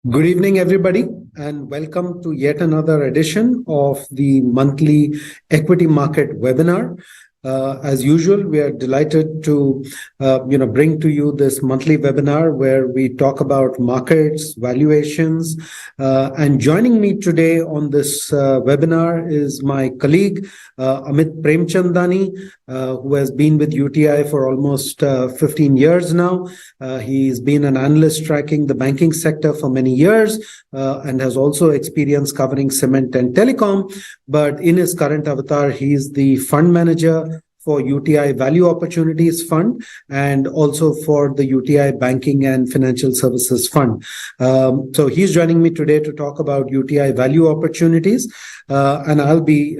Good evening, everybody, and welcome to yet another edition of the monthly equity market webinar. As usual, we are delighted to, bring to you this monthly webinar where we talk about markets, valuations, and joining me today on this webinar is my colleague, Amit Premchandani, who has been with UTI for almost 15 years now. He's been an analyst tracking the banking sector for many years and has also experience covering cement and telecom. But in his current avatar, he's the fund manager for UTI Value Opportunities Fund and also for the UTI Banking and Financial Services Fund. So he's joining me today to talk about UTI Value Opportunities, and I'll be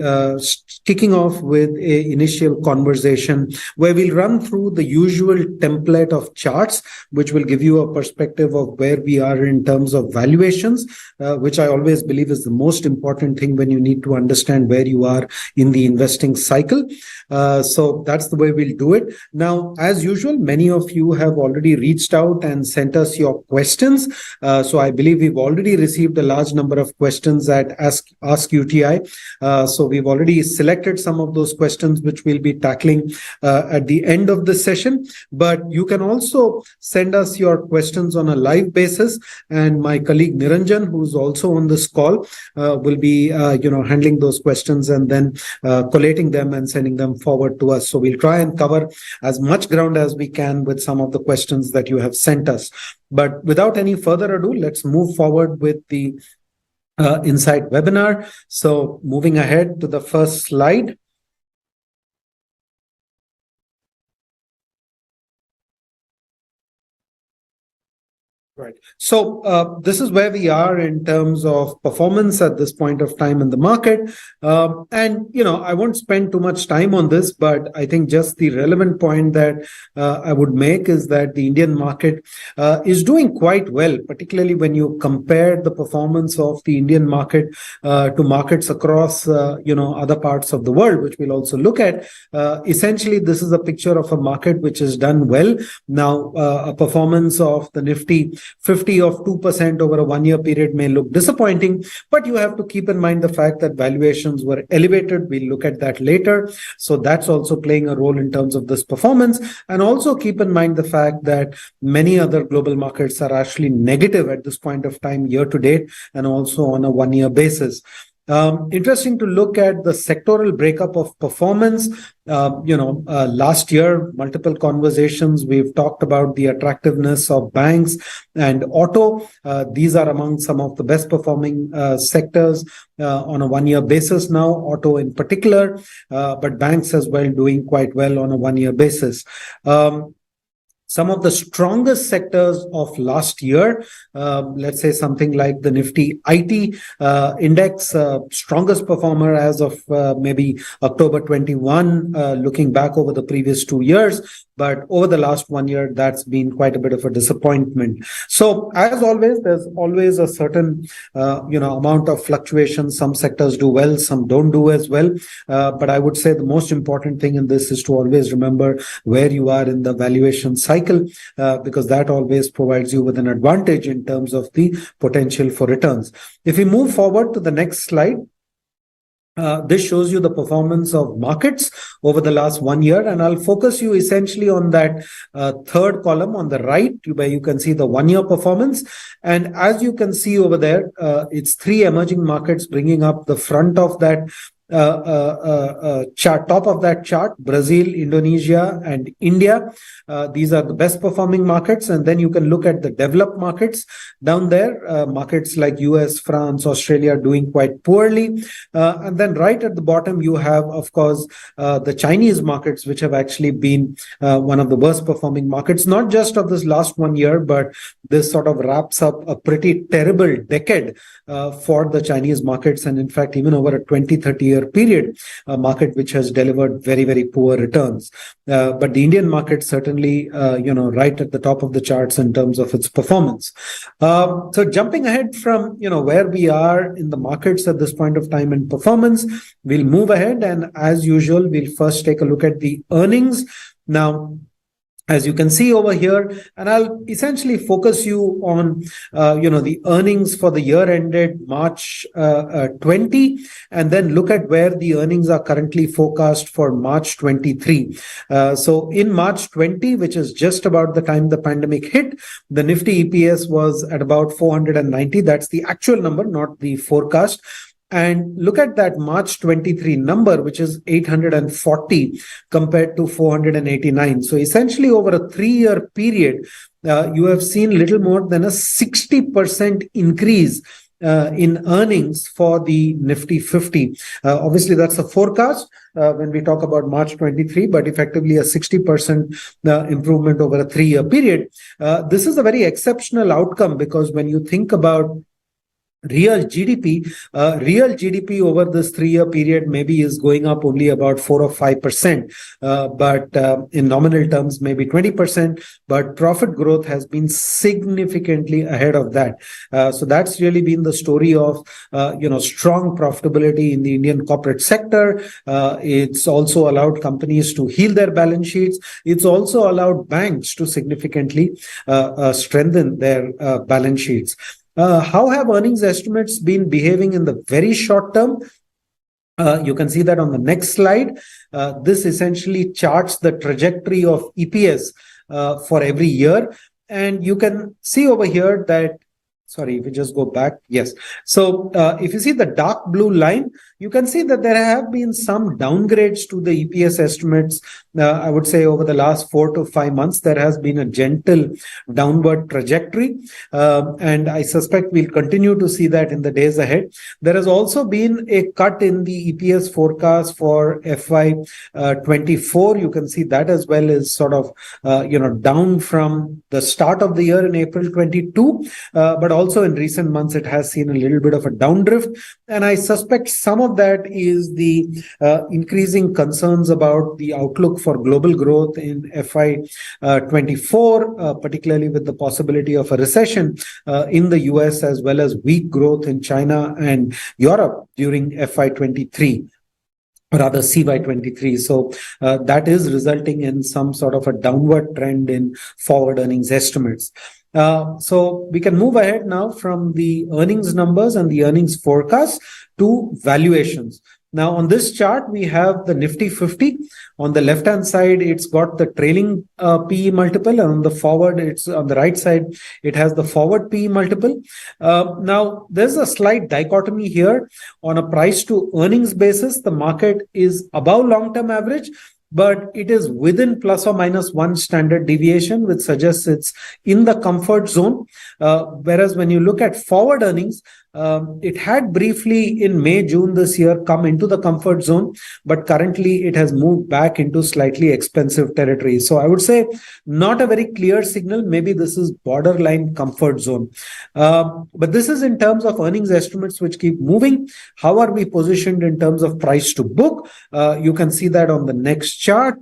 kicking off with an initial conversation where we'll run through the usual template of charts, which will give you a perspective of where we are in terms of valuations, which I always believe is the most important thing when you need to understand where you are in the investing cycle. So that's the way we'll do it. Now, as usual, many of you have already reached out and sent us your questions. So I believe we've already received a large number of questions at Ask UTI. So we've already selected some of those questions, which we'll be tackling at the end of the session. But you can also send us your questions on a live basis. And my colleague Niranjan, who's also on this call, will be handling those questions and then collating them and sending them forward to us. So we'll try and cover as much ground as we can with some of the questions that you have sent us. But without any further ado, let's move forward with the Insight webinar. So moving ahead to the first slide. Right. So this is where we are in terms of performance at this point of time in the market. I won't spend too much time on this, but I think just the relevant point that I would make is that the Indian market is doing quite well, particularly when you compare the performance of the Indian market to markets across, other parts of the world, which we'll also look at. Essentially, this is a picture of a market which has done well. Now, a performance of the Nifty 50 of 2% over a one-year period may look disappointing, but you have to keep in mind the fact that valuations were elevated. We'll look at that later. So that's also playing a role in terms of this performance. And also keep in mind the fact that many other global markets are actually negative at this point of time year to date and also on a one-year basis. Interesting to look at the sectoral breakup of performance. Last year, multiple conversations, we've talked about the attractiveness of banks and auto. These are among some of the best performing sectors on a one-year basis now, auto in particular, but banks as well doing quite well on a one-year basis. Some of the strongest sectors of last year, let's say something like the Nifty IT index, strongest performer as of maybe October 21, looking back over the previous 2 years. But over the last 1 year, that's been quite a bit of a disappointment. So as always, there's always a certain, amount of fluctuation. Some sectors do well, some don't do as well. But I would say the most important thing in this is to always remember where you are in the valuation cycle, because that always provides you with an advantage in terms of the potential for returns. If we move forward to the next slide, this shows you the performance of markets over the last 1 year, and I'll focus you essentially on that third column on the right, where you can see the 1 year performance. And as you can see over there, it's three emerging markets bringing up the front of that chart, top of that chart: Brazil, Indonesia, and India. These are the best performing markets. And then you can look at the developed markets down there, markets like US, France, Australia doing quite poorly. And then right at the bottom, you have, of course, the Chinese markets, which have actually been one of the worst performing markets, not just of this last 1 year, but this sort of wraps up a pretty terrible decade for the Chinese markets. And in fact, even over a 20-30 year period, a market which has delivered very, very poor returns. But the Indian market certainly, right at the top of the charts in terms of its performance. So jumping ahead from, where we are in the markets at this point of time in performance, we'll move ahead. And as usual, we'll first take a look at the earnings. Now, as you can see over here, and I'll essentially focus you on, the earnings for the year ended March 20, and then look at where the earnings are currently forecast for March 23. So in March 20, which is just about the time the pandemic hit, the Nifty EPS was at about 490. That's the actual number, not the forecast. And look at that March 23 number, which is 840 compared to 489. So essentially over a 3-year period, you have seen little more than a 60% increase in earnings for the Nifty 50. Obviously, that's a forecast when we talk about March 23, but effectively a 60% improvement over a 3-year period. This is a very exceptional outcome, because when you think about real GDP over this 3-year period maybe is going up only about 4 or 5%, but in nominal terms maybe 20%, but profit growth has been significantly ahead of that. So that's really been the story of strong profitability in the Indian corporate sector. It's also allowed companies to heal their balance sheets. It's also allowed banks to significantly strengthen their balance sheets. How have earnings estimates been behaving in the very short term? You can see that on the next slide. This essentially charts the trajectory of EPS for every year. And you can see over here that, sorry, if we just go back, yes. So if you see the dark blue line, you can see that there have been some downgrades to the EPS estimates. I would say over the last 4 to 5 months, there has been a gentle downward trajectory. And I suspect we'll continue to see that in the days ahead. There has also been a cut in the EPS forecast for FY24. You can see that as well is sort of, down from the start of the year in April 22. But also in recent months, it has seen a little bit of a downdrift. And I suspect some of that is the increasing concerns about the outlook for global growth in FY24, particularly with the possibility of a recession in the US, as well as weak growth in China and Europe during FY23. Rather CY23. So that is resulting in some sort of a downward trend in forward earnings estimates. So we can move ahead now from the earnings numbers and the earnings forecast to valuations. Now on this chart, we have the Nifty 50. On the left-hand side, it's got the trailing PE multiple, and on the right side, it has the forward PE multiple. Now, there's a slight dichotomy here. On a price to earnings basis, the market is above long-term average, but it is within plus or minus 1 standard deviation, which suggests it's in the comfort zone. Whereas when you look at forward earnings, it had briefly in May, June this year come into the comfort zone, but currently it has moved back into slightly expensive territory. So I would say not a very clear signal. Maybe this is borderline comfort zone. But this is in terms of earnings estimates, which keep moving. How are we positioned in terms of price to book? You can see that on the next chart,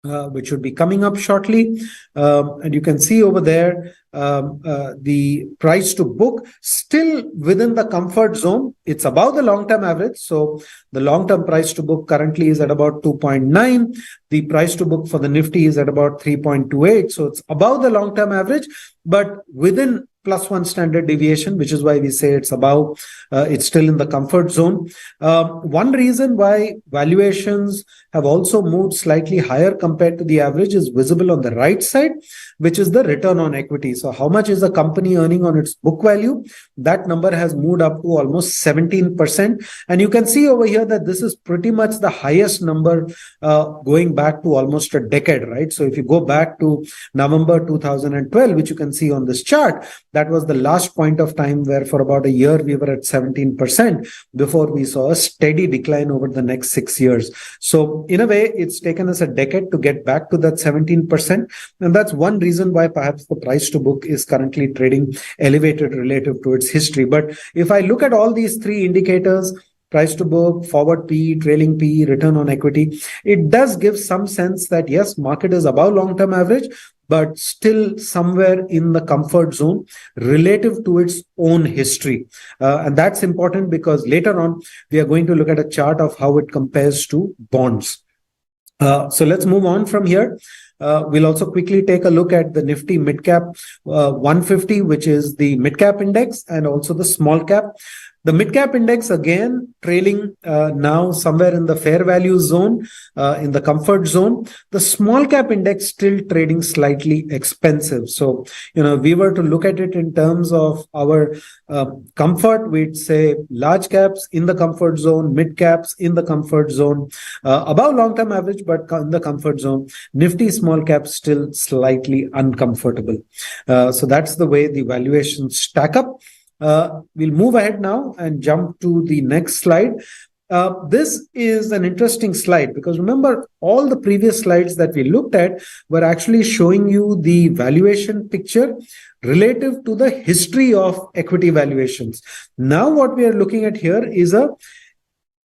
which should be coming up shortly. And you can see over there, the price to book still within the comfort zone. It's above the long-term average. So the long-term price to book currently is at about 2.9. The price to book for the Nifty is at about 3.28. So it's above the long-term average, but within plus 1 standard deviation, which is why we say it's above, it's still in the comfort zone. One reason why valuations have also moved slightly higher compared to the average is visible on the right side, which is the return on equity. So how much is the company earning on its book value? That number has moved up to almost 17%. And you can see over here that this is pretty much the highest number going back to almost a decade, right? So if you go back to November 2012, which you can see on this chart, that was the last point of time where for about a year we were at 17% before we saw a steady decline over the next 6 years. So in a way, it's taken us a decade to get back to that 17%. And that's one reason why perhaps the price to book is currently trading elevated relative to its history. But if I look at all these 3 indicators, price to book, forward PE, trailing PE, return on equity, it does give some sense that yes, market is above long-term average, but still somewhere in the comfort zone relative to its own history. And that's important because later on, we are going to look at a chart of how it compares to bonds. So let's move on from here. We'll also quickly take a look at the Nifty Mid Cap 150, which is the mid cap index, and also the small cap. The mid cap index again trailing now somewhere in the fair value zone, in the comfort zone. The small cap index still trading slightly expensive. So, we were to look at it in terms of our comfort, we'd say large caps in the comfort zone, mid caps in the comfort zone, above long-term average, but in the comfort zone. Nifty small caps still slightly uncomfortable. So that's the way the valuations stack up. We'll move ahead now and jump to the next slide. This is an interesting slide because remember, all the previous slides that we looked at were actually showing you the valuation picture relative to the history of equity valuations. Now what we are looking at here is a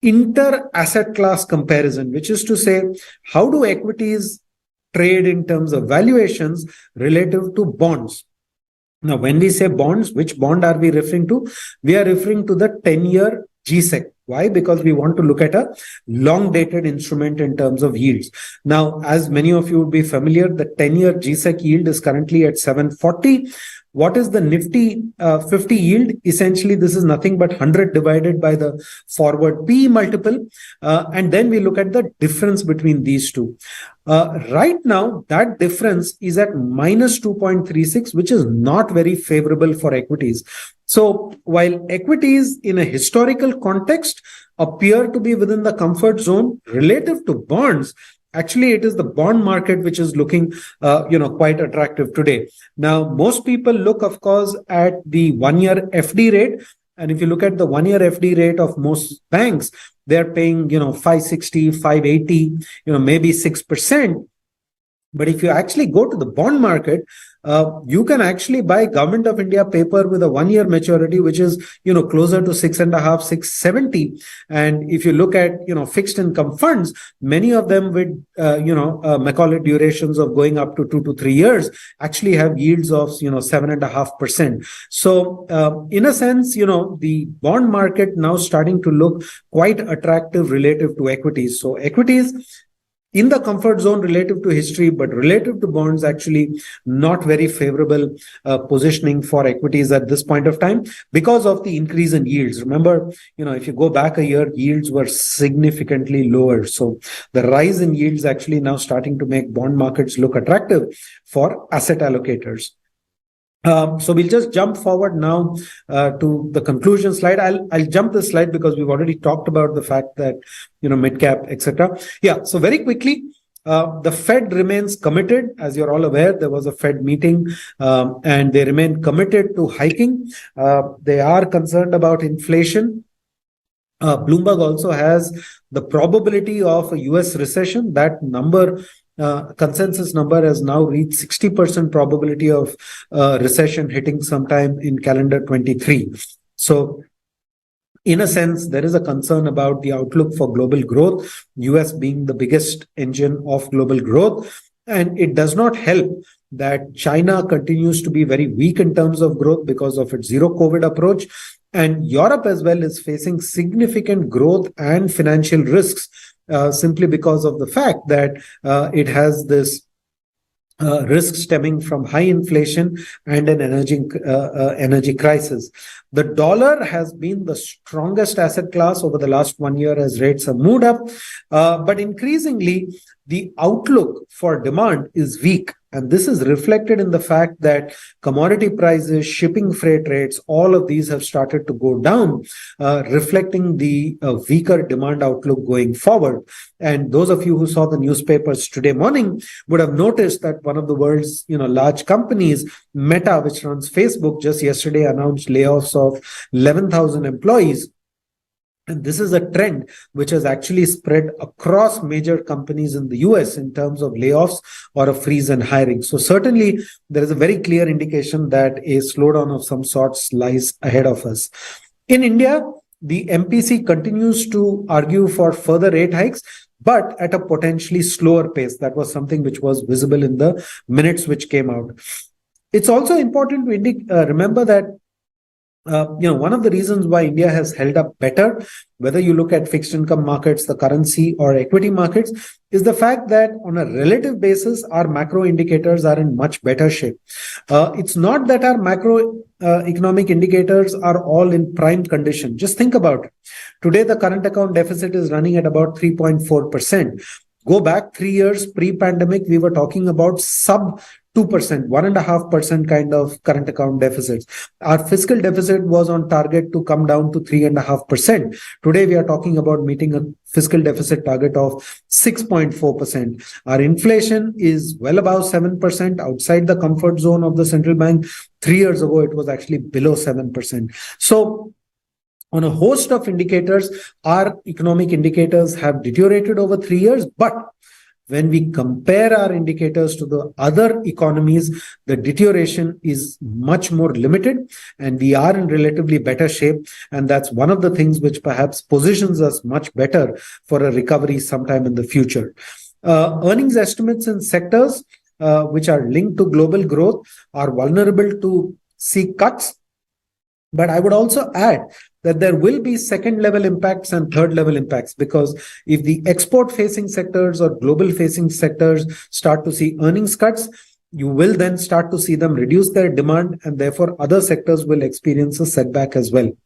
inter-asset class comparison, which is to say, how do equities trade in terms of valuations relative to bonds? Now, when we say bonds, which bond are we referring to? We are referring to the 10-year GSEC. Why? Because we want to look at a long-dated instrument in terms of yields. Now, as many of you would be familiar, the 10-year GSEC yield is currently at 740. What is the Nifty 50 yield? Essentially, this is nothing but 100 divided by the forward P multiple. And then we look at the difference between these two. Right now, that difference is at minus 2.36, which is not very favorable for equities. So while equities in a historical context appear to be within the comfort zone relative to bonds, actually, it is the bond market which is looking, quite attractive today. Now, most people look, of course, at the 1-year FD rate. And if you look at the 1-year FD rate of most banks, they're paying, 560, 580, maybe 6%. But if you actually go to the bond market, you can actually buy Government of India paper with a 1-year maturity, which is, closer to 6.5, 670. And if you look at, fixed income funds, many of them with, Macaulay durations of going up to 2 to 3 years actually have yields of, 7.5%. So in a sense, the bond market now starting to look quite attractive relative to equities. So equities in the comfort zone relative to history, but relative to bonds, actually not very favorable positioning for equities at this point of time because of the increase in yields. Remember, if you go back a year, yields were significantly lower. So the rise in yields actually now starting to make bond markets look attractive for asset allocators. So we'll just jump forward now to the conclusion slide. I'll jump this slide because we've already talked about the fact that, mid cap, etc. Yeah. So very quickly, the Fed remains committed. As you're all aware, there was a Fed meeting and they remain committed to hiking. They are concerned about inflation. Bloomberg also has the probability of a US recession. That number, consensus number, has now reached 60% probability of recession hitting sometime in calendar 23. So in a sense, there is a concern about the outlook for global growth, US being the biggest engine of global growth. And it does not help that China continues to be very weak in terms of growth because of its zero COVID approach. And Europe as well is facing significant growth and financial risks simply because of the fact that it has this risk stemming from high inflation and an energy crisis. The dollar has been the strongest asset class over the last 1 year as rates have moved up. But increasingly, the outlook for demand is weak. And this is reflected in the fact that commodity prices, shipping freight rates, all of these have started to go down, reflecting the weaker demand outlook going forward. And those of you who saw the newspapers today morning would have noticed that one of the world's large companies, Meta, which runs Facebook, just yesterday announced layoffs of 11,000 employees. And this is a trend which has actually spread across major companies in the US in terms of layoffs or a freeze in hiring. So certainly there is a very clear indication that a slowdown of some sorts lies ahead of us. In India, the MPC continues to argue for further rate hikes, but at a potentially slower pace. That was something which was visible in the minutes which came out. It's also important to remember that one of the reasons why India has held up better, whether you look at fixed income markets, the currency, or equity markets, is the fact that on a relative basis, our macro indicators are in much better shape. It's not that our macro economic indicators are all in prime condition. Just think about it. Today, the current account deficit is running at about 3.4%. Go back 3 years pre-pandemic, we were talking about sub 2%, 1.5% kind of current account deficits. Our fiscal deficit was on target to come down to 3.5%. Today, we are talking about meeting a fiscal deficit target of 6.4%. Our inflation is well above 7%, outside the comfort zone of the central bank. 3 years ago, it was actually below 7%. So, on a host of indicators, our economic indicators have deteriorated over 3 years, but when we compare our indicators to the other economies, the deterioration is much more limited and we are in relatively better shape. And that's one of the things which perhaps positions us much better for a recovery sometime in the future. Earnings estimates in sectors which are linked to global growth are vulnerable to see cuts. But I would also add that there will be second level impacts and third level impacts, because if the export facing sectors or global facing sectors start to see earnings cuts, you will then start to see them reduce their demand, and therefore other sectors will experience a setback as well.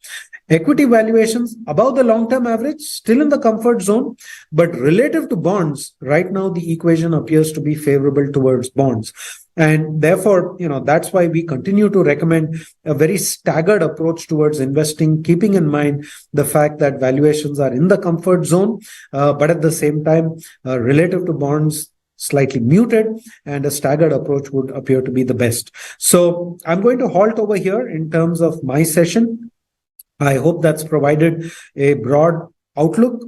Equity valuations above the long-term average, still in the comfort zone, but relative to bonds, right now the equation appears to be favorable towards bonds. And therefore, that's why we continue to recommend a very staggered approach towards investing, keeping in mind the fact that valuations are in the comfort zone, but at the same time, relative to bonds, slightly muted, and a staggered approach would appear to be the best. So I'm going to halt over here in terms of my session. I hope that's provided a broad outlook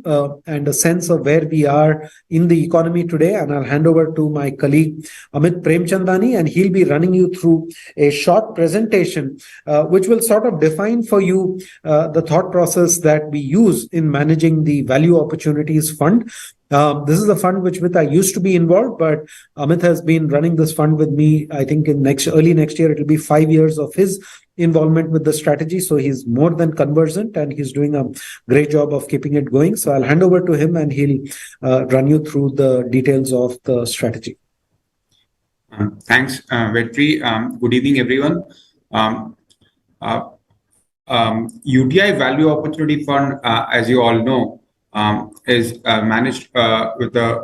and a sense of where we are in the economy today. And I'll hand over to my colleague, Amit Premchandani, and he'll be running you through a short presentation, which will sort of define for you the thought process that we use in managing the Value Opportunities Fund. This is a fund with I used to be involved, but Amit has been running this fund with me. I think in early next year, it'll be 5 years of his involvement with the strategy. So he's more than conversant and he's doing a great job of keeping it going. So I'll hand over to him and he'll run you through the details of the strategy. Thanks, Vetri. Good evening, everyone. UTI Value Opportunity Fund, as you all know, is managed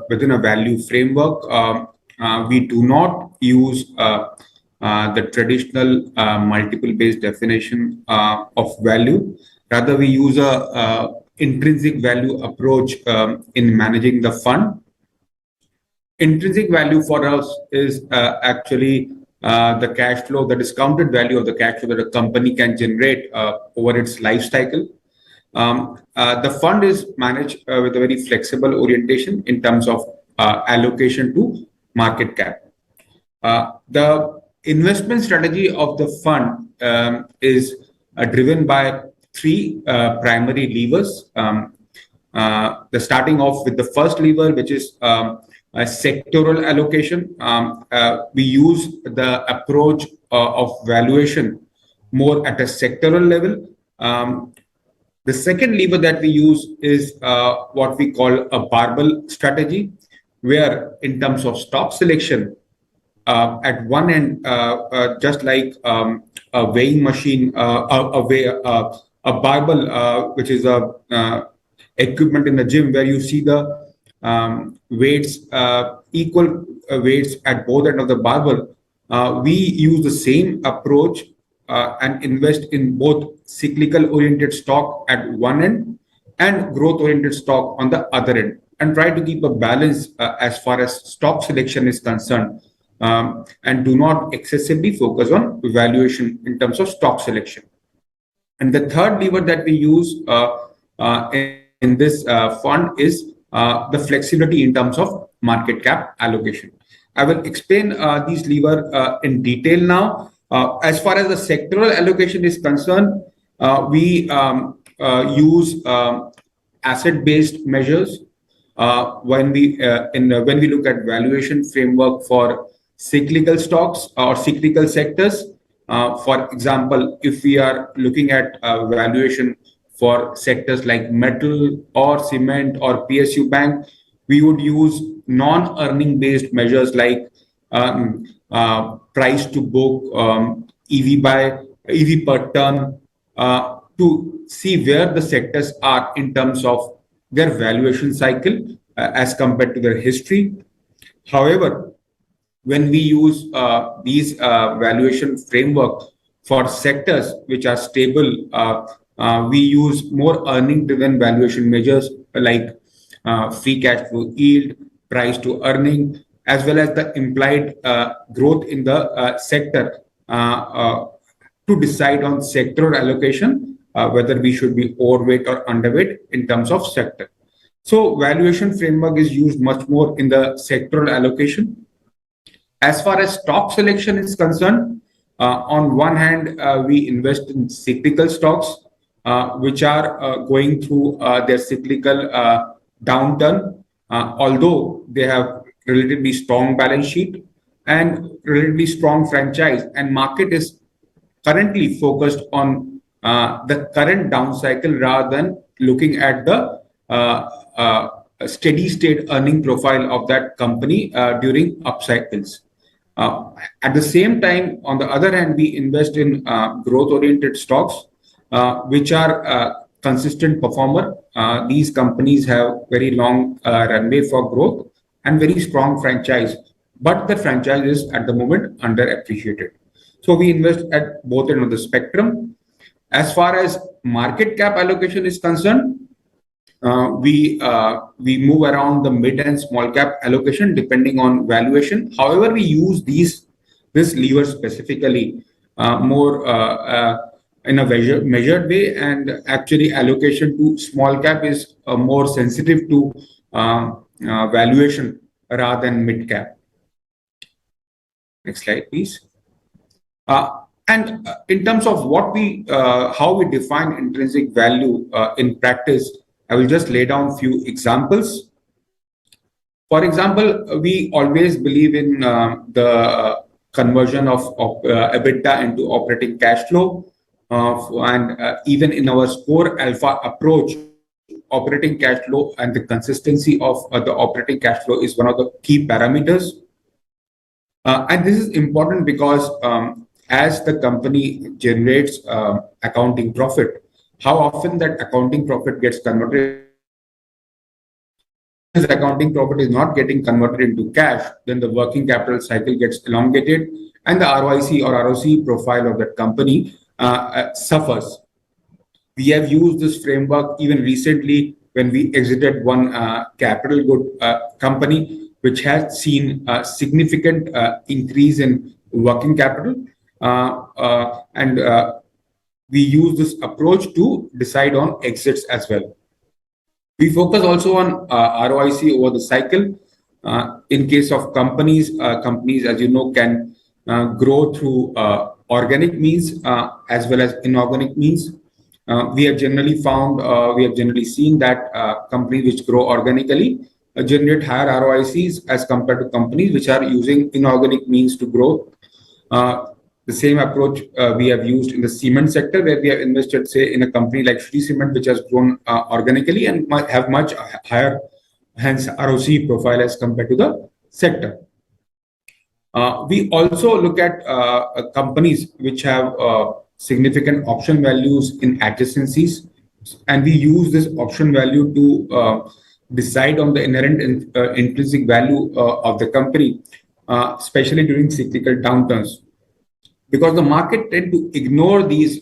within a value framework. We do not use the traditional multiple-based definition of value. Rather, we use a intrinsic value approach in managing the fund. Intrinsic value for us is actually the cash flow, the discounted value of the cash flow that a company can generate over its life cycle. The fund is managed with a very flexible orientation in terms of allocation to market cap. The investment strategy of the fund is driven by three primary levers. Starting off with the first lever, which is a sectoral allocation. We use the approach of valuation more at a sectoral level. The second lever that we use is what we call a barbell strategy, where in terms of stock selection, at one end, just like a weighing machine, a barbell, which is a equipment in the gym where you see the weights, equal weights at both ends of the barbell. We use the same approach and invest in both cyclical oriented stock at one end and growth oriented stock on the other end, and try to keep a balance as far as stock selection is concerned, and do not excessively focus on valuation in terms of stock selection. And the third lever that we use in this fund is the flexibility in terms of market cap allocation. I will explain these levers in detail now. As far as the sectoral allocation is concerned, we use asset-based measures when we look at valuation framework for cyclical stocks or cyclical sectors. For example, if we are looking at valuation for sectors like metal or cement or PSU bank, we would use non-earning based measures like price to book, EV per ton, to see where the sectors are in terms of their valuation cycle as compared to their history. However, when we use these valuation framework for sectors which are stable, we use more earning driven valuation measures like free cash flow yield, price to earning, as well as the implied growth in the sector to decide on sectoral allocation, whether we should be overweight or underweight in terms of sector. So valuation framework is used much more in the sectoral allocation. As far as stock selection is concerned, on one hand, we invest in cyclical stocks, which are going through their cyclical downturn, although they have relatively strong balance sheet and relatively strong franchise, and market is currently focused on the current down cycle rather than looking at the steady state earning profile of that company during up cycles. At the same time, on the other hand, we invest in growth-oriented stocks, which are consistent performer. These companies have very long runway for growth and very strong franchise, but the franchise is at the moment underappreciated. So we invest at both ends of the spectrum. As far as market cap allocation is concerned, we move around the mid and small cap allocation depending on valuation. However, we use this lever specifically more in a measured way, and actually allocation to small cap is more sensitive to valuation rather than mid cap. Next slide, please. And in terms of how we define intrinsic value in practice, I will just lay down a few examples. For example, we always believe in the conversion of EBITDA into operating cash flow. And even in our score alpha approach, operating cash flow and the consistency of the operating cash flow is one of the key parameters. And this is important because as the company generates accounting profit, how often that accounting profit gets converted. If accounting profit is not getting converted into cash, then the working capital cycle gets elongated and the ROIC or ROC profile of that company suffers. We have used this framework even recently when we exited one capital good company, which has seen a significant increase in working capital. And we use this approach to decide on exits as well. We focus also on ROIC over the cycle. In case of companies, as you know, can grow through organic means as well as inorganic means. We have generally seen that companies which grow organically generate higher ROICs as compared to companies which are using inorganic means to grow. The same approach we have used in the cement sector, where we have invested, say, in a company like Shree Cement, which has grown organically and might have much higher, hence ROC profile as compared to the sector. We also look at companies which have significant option values in adjacencies, and we use this option value to decide on the inherent intrinsic value of the company, especially during cyclical downturns. Because the market tend to ignore these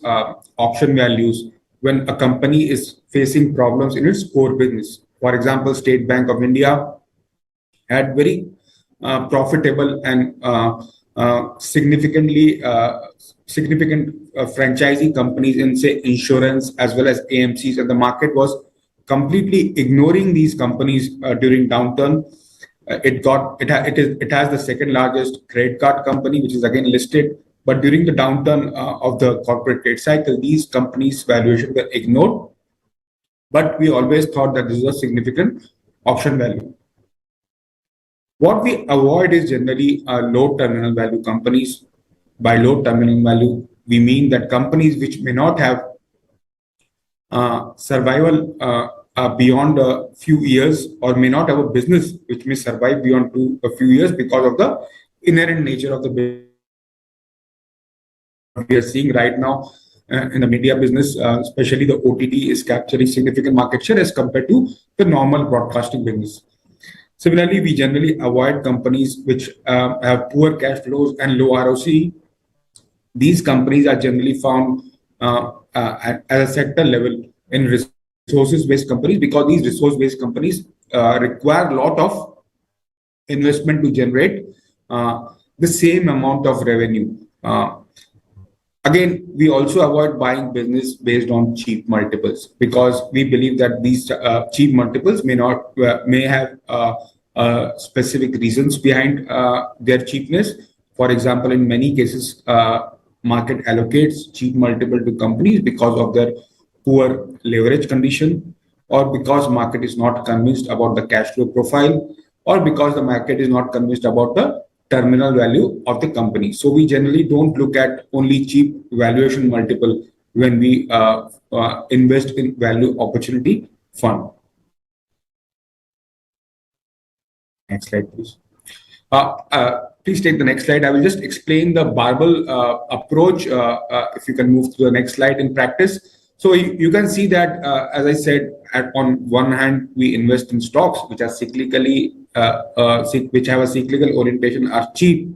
option values when a company is facing problems in its core business. For example, State Bank of India had very profitable and significant franchising companies in, say, insurance as well as AMCs, and the market was completely ignoring these companies during downturn. It has the second largest credit card company, which is again listed. But during the downturn of the corporate trade cycle, these companies' valuations were ignored. But we always thought that this is a significant option value. What we avoid is generally low terminal value companies. By low terminal value, we mean that companies which may not have survival beyond a few years, or may not have a business which may survive beyond a few years because of the inherent nature of the business. We are seeing right now in the media business, especially the OTT is capturing significant market share as compared to the normal broadcasting business. Similarly, we generally avoid companies which have poor cash flows and low ROC. These companies are generally found at a sector level in resources-based companies, because these resource-based companies require a lot of investment to generate the same amount of revenue. Again, we also avoid buying business based on cheap multiples, because we believe that these cheap multiples may have specific reasons behind their cheapness. For example, in many cases, market allocates cheap multiple to companies because of their poor leverage condition, or because market is not convinced about the cash flow profile, or because the market is not convinced about the terminal value of the company. So we generally don't look at only cheap valuation multiple when we invest in value opportunity fund. Next slide, please. Please take the next slide. I will just explain the barbell approach. If you can move to the next slide in practice. So you can see that, as I said, on one hand, we invest in stocks which are cyclically, which have a cyclical orientation, are cheap.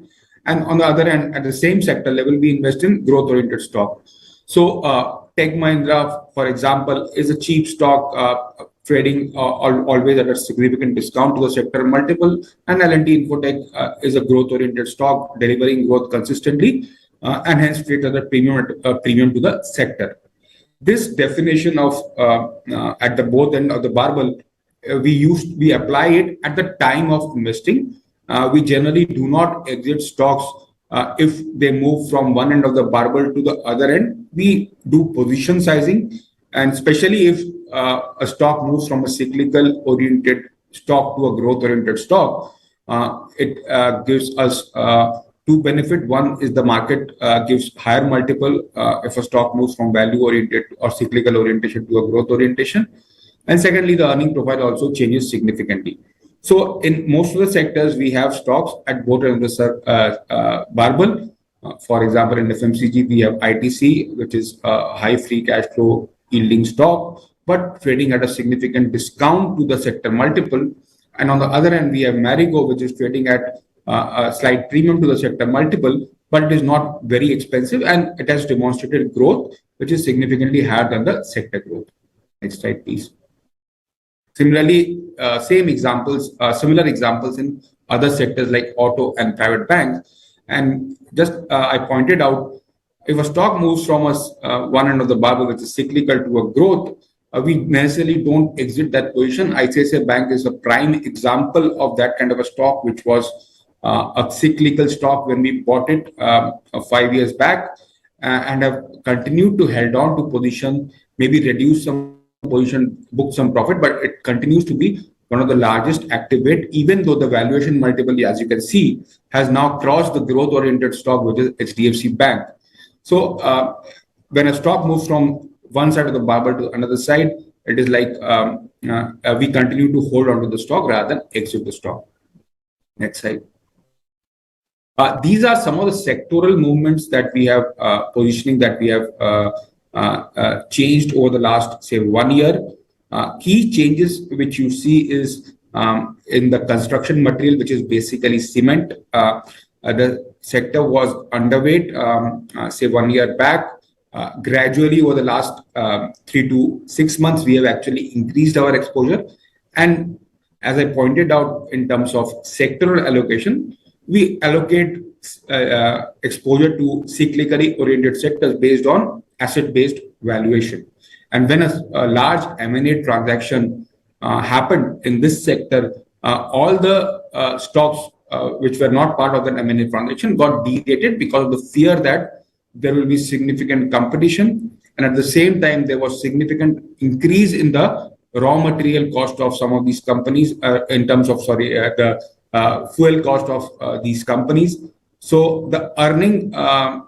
And on the other hand, at the same sector level, we invest in growth-oriented stock. So Tech Mahindra, for example, is a cheap stock, trading always at a significant discount to the sector multiple, and L&T Infotech is a growth-oriented stock delivering growth consistently, and hence trades at a premium to the sector. This definition of at the both end of the barbell, we apply it at the time of investing. We generally do not exit stocks if they move from one end of the barbell to the other end. We do position sizing, and especially if a stock moves from a cyclical oriented stock to a growth oriented stock, it gives us two benefit. One is the market gives higher multiple if a stock moves from value oriented or cyclical orientation to a growth orientation, and secondly, the earning profile also changes significantly. So in most of the sectors, we have stocks at both ends of the barbell. For example, in FMCG, we have ITC, which is a high free cash flow yielding stock, but trading at a significant discount to the sector multiple. And on the other hand, we have Marigo, which is trading at a slight premium to the sector multiple, but it is not very expensive, and it has demonstrated growth, which is significantly higher than the sector growth. Next slide, please. Similarly, similar examples in other sectors like auto and private banks. And just I pointed out, if a stock moves from one end of the barbell, which is cyclical, to a growth, we necessarily don't exit that position. ICICI Bank is a prime example of that kind of a stock, which was a cyclical stock when we bought it 5 years back, and have continued to hold on to position, maybe reduce some position, book some profit, but it continues to be one of the largest active weight, even though the valuation multiple, as you can see, has now crossed the growth oriented stock, which is HDFC Bank. So when a stock moves from one side of the barbell to another side, it is like we continue to hold on to the stock rather than exit the stock. Next slide. These are some of the sectoral movements that we have, positioning that we have changed over the last, say, 1 year. Key changes which you see is in the construction material, which is basically cement. The sector was underweight, say, 1 year back. Gradually, over the last 3 to 6 months, we have actually increased our exposure. And as I pointed out, in terms of sectoral allocation, we allocate exposure to cyclically oriented sectors based on asset-based valuation. And when a large M&A transaction happened in this sector, all the stocks which were not part of that M&A transaction got derated because of the fear that there will be significant competition, and at the same time there was significant increase in the raw material cost of some of these companies in terms of the fuel cost of these companies. So the earning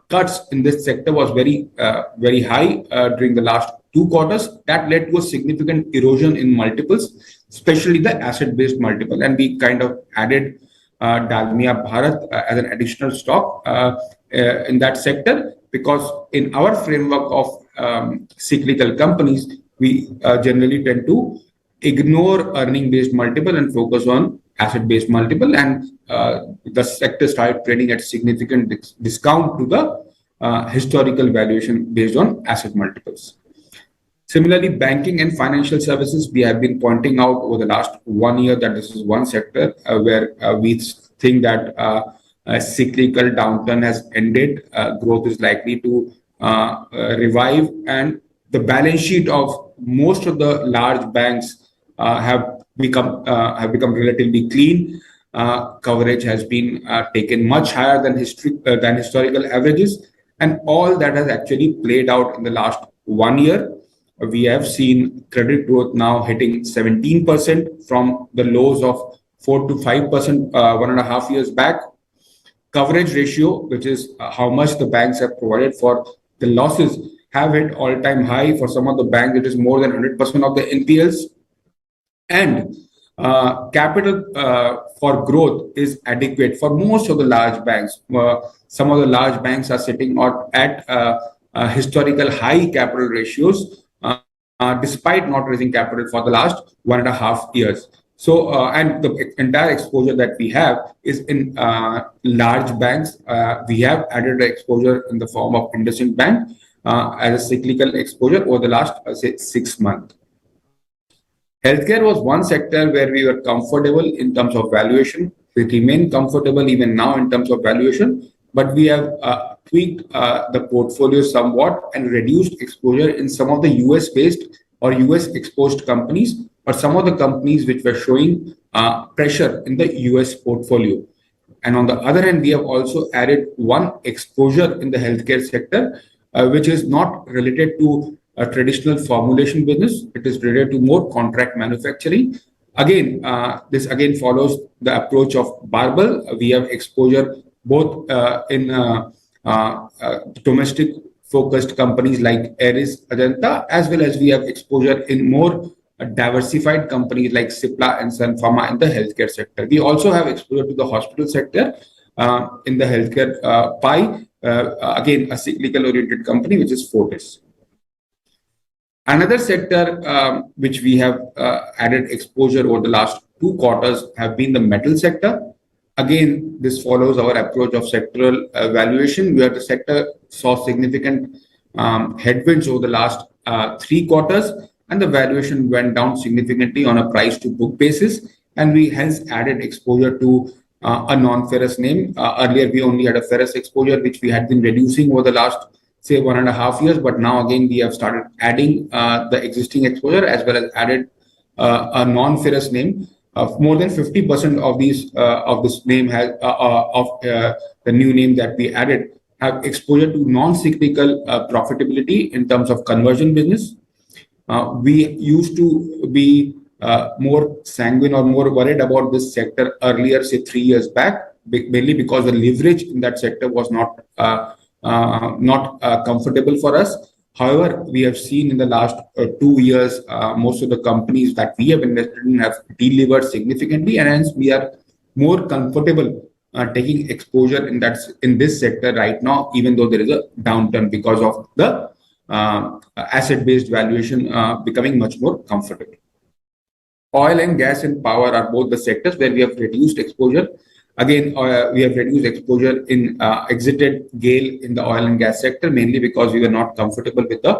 cuts in this sector was very high during the last 2 quarters. That led to a significant erosion in multiples, especially the asset-based multiple. And we kind of added Dalmia Bharat as an additional stock in that sector, because in our framework of cyclical companies, we generally tend to ignore earning-based multiple and focus on asset-based multiple, and the sector started trading at significant discount to the historical valuation based on asset multiples. Similarly, banking and financial services, we have been pointing out over the last 1 year that this is one sector where we think that a cyclical downturn has ended. Growth is likely to revive, and the balance sheet of most of the large banks have become relatively clean. Coverage has been taken much higher than historical averages, and all that has actually played out in the last 1 year. We have seen credit growth now hitting 17% from the lows of 4 to 5% 1.5 years back. Coverage ratio, which is how much the banks have provided for the losses, have hit all-time high. For some of the banks, it is more than 100% of the NPLs. And capital for growth is adequate for most of the large banks. Some of the large banks are sitting at historical high capital ratios, despite not raising capital for the last 1.5 years. So, and the entire exposure that we have is in large banks. We have added exposure in the form of IndusInd Bank as a cyclical exposure over the last, say, 6 months. Healthcare was one sector where we were comfortable in terms of valuation. We remain comfortable even now in terms of valuation, but we have tweaked the portfolio somewhat and reduced exposure in some of the US-based or US-exposed companies, or some of the companies which were showing pressure in the US portfolio. And on the other hand, we have also added one exposure in the healthcare sector, which is not related to a traditional formulation business. It is related to more contract manufacturing. Again, this again follows the approach of barbell. We have exposure both in domestic focused companies like Eris, Ajanta, as well as we have exposure in more diversified companies like Cipla and Sun Pharma in the healthcare sector. We also have exposure to the hospital sector in the healthcare pie. Again, a cyclical oriented company, which is Fortis. Another sector which we have added exposure over the last 2 quarters have been the metal sector. Again, this follows our approach of sectoral valuation, where the sector saw significant headwinds over the last 3 quarters, and the valuation went down significantly on a price to book basis, and we hence added exposure to a non-ferrous name. Earlier, we only had a ferrous exposure, which we had been reducing over the last, say, 1.5 years, but now again we have started adding the existing exposure as well as added a non-ferrous name. More than 50% of these of this name has the new name that we added have exposure to non-cyclical profitability in terms of conversion business. We used to be more sanguine or more worried about this sector earlier, say 3 years back, mainly because the leverage in that sector was not comfortable for us. However, we have seen in the last 2 years, most of the companies that we have invested in have delivered significantly, and hence we are more comfortable taking exposure in this sector right now, even though there is a downturn because of the asset-based valuation becoming much more comfortable. Oil and gas and power are both the sectors where we have reduced exposure. Again, we have reduced exposure in exited GAIL in the oil and gas sector, mainly because we were not comfortable with the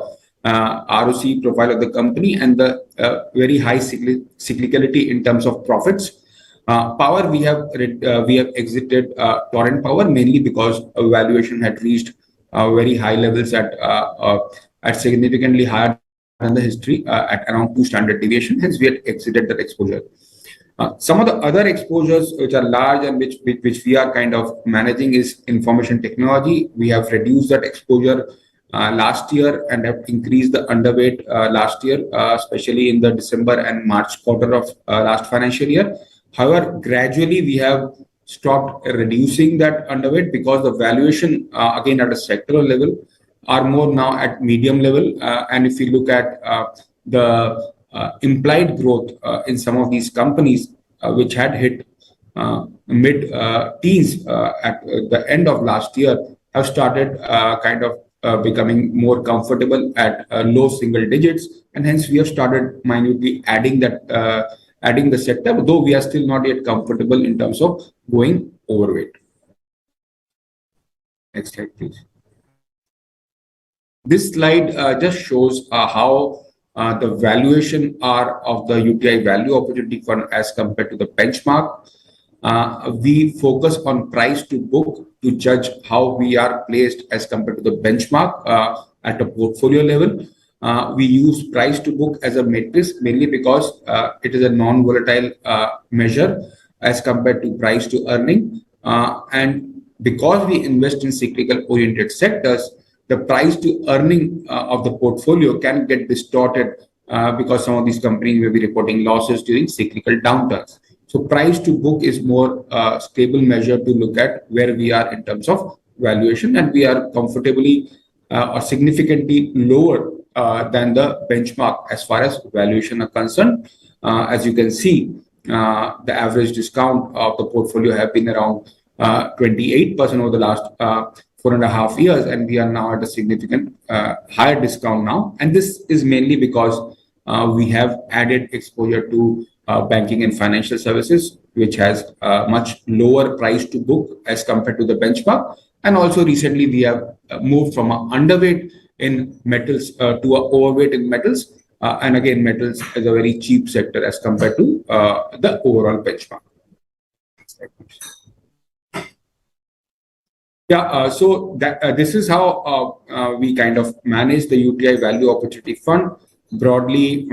ROC profile of the company and the very high cyclicality in terms of profits. Power, we have exited Torrent Power, mainly because valuation had reached very high levels at significantly higher than the history at around 2 standard deviation. Hence, we had exited that exposure. Some of the other exposures which are large and which we are kind of managing is information technology. We have reduced that exposure last year and have increased the underweight last year, especially in the December and March quarter of last financial year. However, gradually we have stopped reducing that underweight because the valuation, again at a sectoral level, are more now at medium level. And if you look at the implied growth in some of these companies, which had hit mid teens at the end of last year, have started kind of becoming more comfortable at low single digits, and hence we have started minutely adding the sector, though we are still not yet comfortable in terms of going overweight. Next slide, please. This slide just shows how the valuation are of the UTI Value Opportunity Fund as compared to the benchmark. We focus on price to book to judge how we are placed as compared to the benchmark at a portfolio level. We use price to book as a matrix mainly because it is a non-volatile measure as compared to price to earning. And because we invest in cyclical oriented sectors, the price to earning of the portfolio can get distorted because some of these companies may be reporting losses during cyclical downturns. So price to book is more stable measure to look at where we are in terms of valuation, and we are comfortably or significantly lower than the benchmark as far as valuation are concerned. As you can see, the average discount of the portfolio have been around 28% over the last 4.5 years, and we are now at a significant higher discount now. And this is mainly because we have added exposure to banking and financial services, which has much lower price to book as compared to the benchmark. And also recently we have moved from an underweight in metals to an overweight in metals. And again, metals is a very cheap sector as compared to the overall benchmark. Yeah, so that this is how we kind of manage the UTI Value Opportunity Fund. Broadly,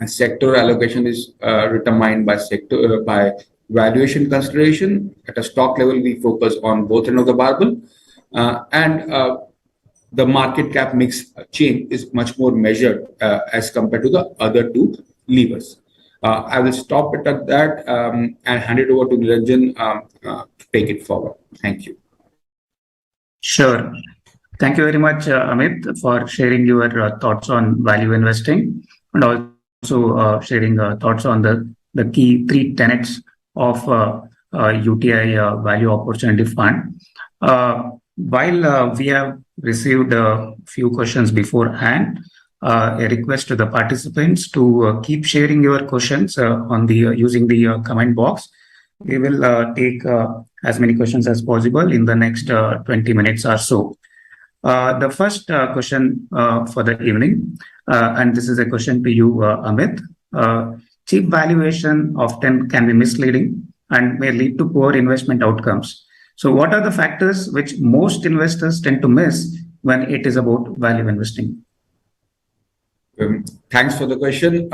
sector allocation is determined by sector by valuation consideration. At a stock level, we focus on both ends of the barbell, and the market cap mix change is much more measured as compared to the other two levers. I will stop it at that and hand it over to Niranjan to take it forward. Thank you. Sure. Thank you very much, Amit, for sharing your thoughts on value investing and also sharing thoughts on the key three tenets of UTI Value Opportunity Fund. While we have received a few questions beforehand, a request to the participants to keep sharing your questions on the using the comment box. We will take as many questions as possible in the next 20 minutes or so. The first question for the evening, and this is a question to you, Amit. Cheap valuation often can be misleading and may lead to poor investment outcomes. So what are the factors which most investors tend to miss when it is about value investing? Thanks for the question.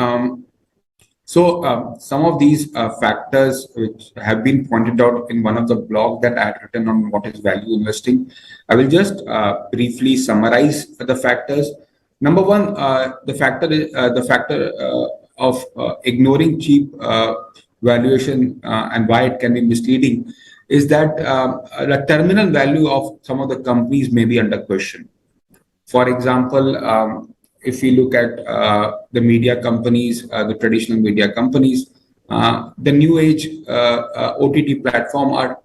So some of these factors which have been pointed out in one of the blogs that I had written on what is value investing, I will just briefly summarize the factors. Number one, the factor of ignoring cheap valuation and why it can be misleading is that the terminal value of some of the companies may be under question. For example, if we look at the media companies, the traditional media companies, the new age OTT platform are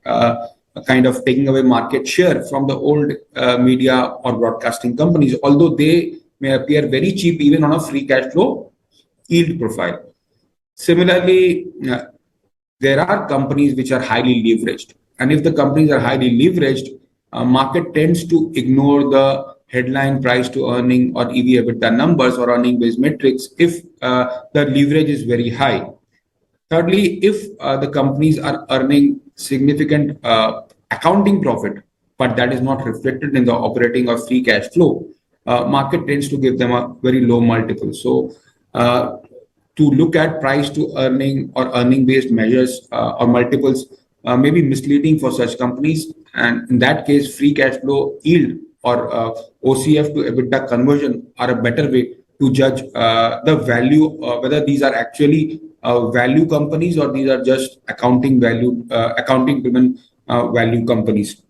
kind of taking away market share from the old media or broadcasting companies, although they may appear very cheap even on a free cash flow yield profile. Similarly, there are companies which are highly leveraged, and if the companies are highly leveraged, market tends to ignore the headline price to earning or EV EBITDA numbers or earning based metrics if the leverage is very high. Thirdly, if the companies are earning significant accounting profit, but that is not reflected in the operating or free cash flow, market tends to give them a very low multiple. So to look at price to earning or earning based measures or multiples may be misleading for such companies, and in that case free cash flow yield or OCF to EBITDA conversion are a better way to judge the value, whether these are actually value companies, or these are just accounting driven value companies.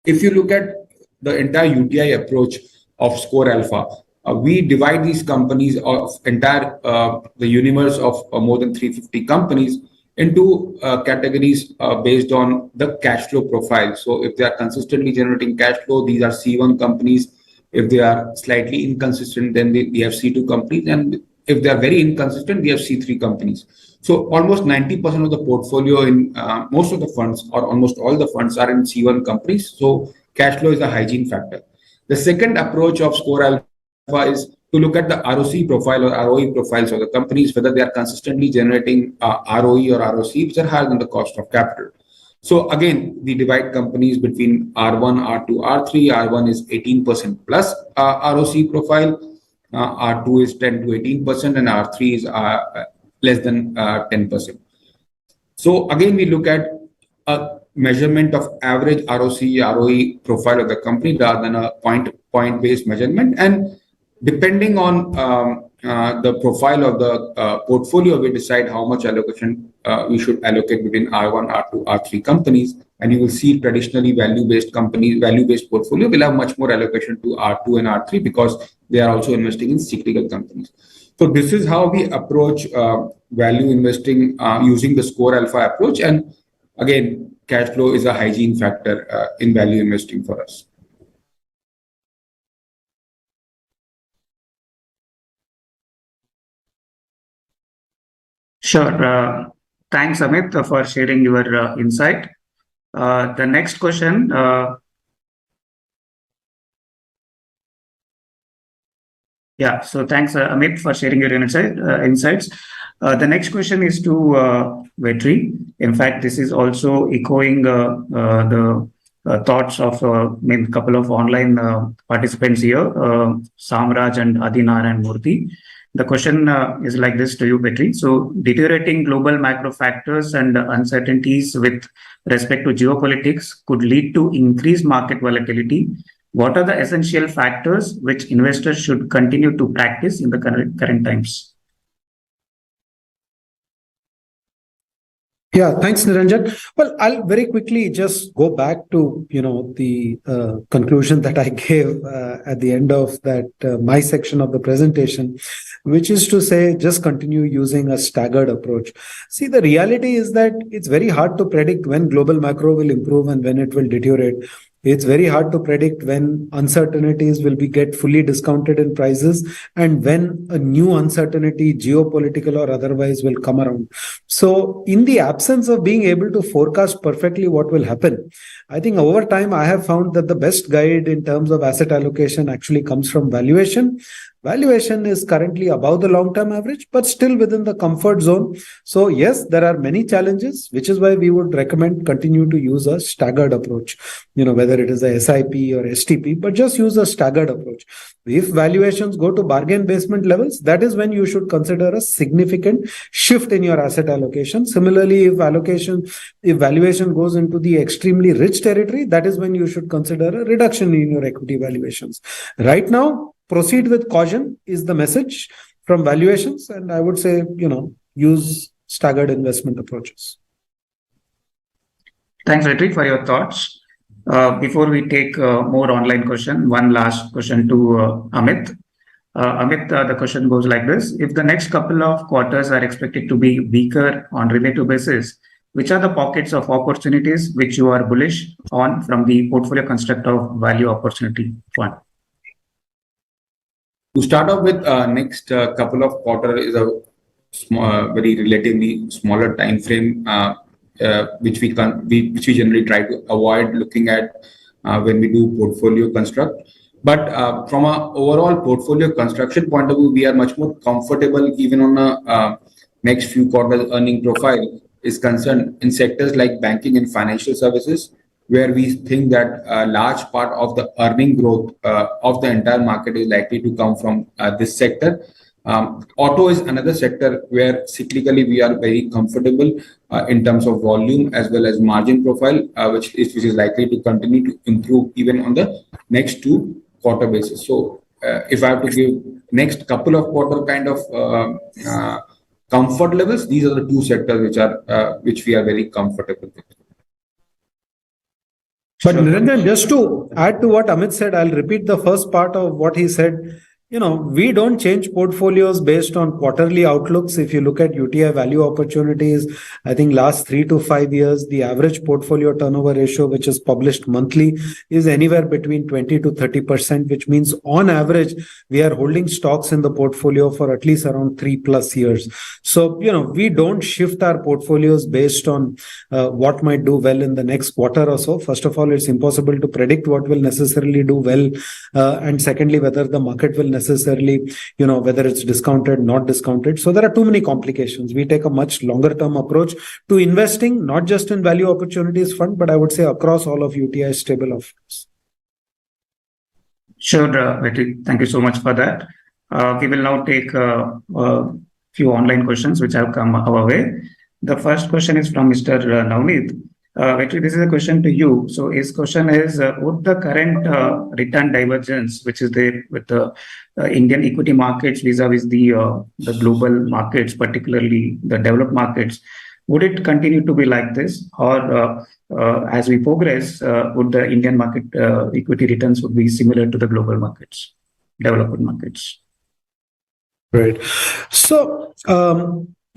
If you look at the entire UTI approach of Score Alpha, we divide these companies of entire the universe of more than 350 companies into categories based on the cash flow profile. So if they are consistently generating cash flow, these are C1 companies. If they are slightly inconsistent, then we have C2 companies. And if they are very inconsistent, we have C3 companies. So almost 90% of the portfolio in most of the funds, or almost all the funds, are in C1 companies. So cash flow is a hygiene factor. The second approach of Score Alpha is to look at the ROC profile or ROE profiles of the companies, whether they are consistently generating ROE or ROC, which are higher than the cost of capital. So again, we divide companies between R1, R2, R3. R1 is 18% plus ROC profile. R2 is 10 to 18%, and R3 is less than 10%. So again, we look at a measurement of average ROC, ROE profile of the company rather than a point-based measurement. And depending on the profile of the portfolio, we decide how much allocation we should allocate between R1, R2, R3 companies. And you will see traditionally value-based companies, value-based portfolio will have much more allocation to R2 and R3 because they are also investing in cyclical companies. So this is how we approach value investing using the Score Alpha approach. And again, cash flow is a hygiene factor in value investing for us. Sure. Thanks, Amit, for sharing your insight. The next question. Yeah, so thanks, Amit, for sharing your insights. The next question is to Vetri. In fact, this is also echoing the thoughts of maybe a couple of online participants here, Samraj and Adinar and Murthy. The question is like this to you, Vetri. So, deteriorating global macro factors and uncertainties with respect to geopolitics could lead to increased market volatility. What are the essential factors which investors should continue to practice in the current times? Yeah, thanks, Niranjan. Well, I'll very quickly just go back to the conclusion that I gave at the end of that my section of the presentation, which is to say, just continue using a staggered approach. See, the reality is that it's very hard to predict when global macro will improve and when it will deteriorate. It's very hard to predict when uncertainties will get fully discounted in prices and when a new uncertainty, geopolitical or otherwise, will come around. So in the absence of being able to forecast perfectly what will happen, I think over time I have found that the best guide in terms of asset allocation actually comes from valuation. Valuation is currently above the long-term average, but still within the comfort zone. So yes, there are many challenges, which is why we would recommend continue to use a staggered approach, whether it is a SIP or STP, but just use a staggered approach. If valuations go to bargain basement levels, that is when you should consider a significant shift in your asset allocation. Similarly, if valuation goes into the extremely rich territory, that is when you should consider a reduction in your equity valuations. Right now, proceed with caution is the message from valuations. And I would say, use staggered investment approaches. Thanks, Vetri, for your thoughts. Before we take more online question, one last question to Amit. Amit, the question goes like this. If the next couple of quarters are expected to be weaker on relative basis, which are the pockets of opportunities which you are bullish on from the portfolio construct of Value Opportunity Fund? To start off with, next couple of quarter is a very relatively smaller time frame, which we generally try to avoid looking at when we do portfolio construct. But from an overall portfolio construction point of view, we are much more comfortable even on a next few quarters earning profile is concerned in sectors like banking and financial services, where we think that a large part of the earning growth of the entire market is likely to come from this sector. Auto is another sector where cyclically we are very comfortable in terms of volume as well as margin profile, which is likely to continue to improve even on the next 2 quarter basis. So if I have to give next couple of quarter kind of comfort levels, these are the two sectors which we are very comfortable with. But Niranjan, just to add to what Amit said, I'll repeat the first part of what he said. We don't change portfolios based on quarterly outlooks. If you look at UTI Value Opportunities, I think last 3 to 5 years, the average portfolio turnover ratio, which is published monthly, is anywhere between 20 to 30%, which means on average, we are holding stocks in the portfolio for at least around 3+ years. So, we don't shift our portfolios based on what might do well in the next quarter or so. First of all, it's impossible to predict what will necessarily do well. And secondly, whether the market will necessarily, whether it's discounted, not discounted. So there are too many complications. We take a much longer term approach to investing, not just in Value Opportunities Fund, but I would say across all of UTI's stable of funds. Sure, Vetri. Thank you so much for that. We will now take a few online questions which have come our way. The first question is from Mr. Navneet. Vetri, this is a question to you. So his question is, would the current return divergence, which is there with the Indian equity markets vis-a-vis the global markets, particularly the developed markets, would it continue to be like this? Or as we progress, would the Indian market equity returns would be similar to the global markets, developed markets? Right. So,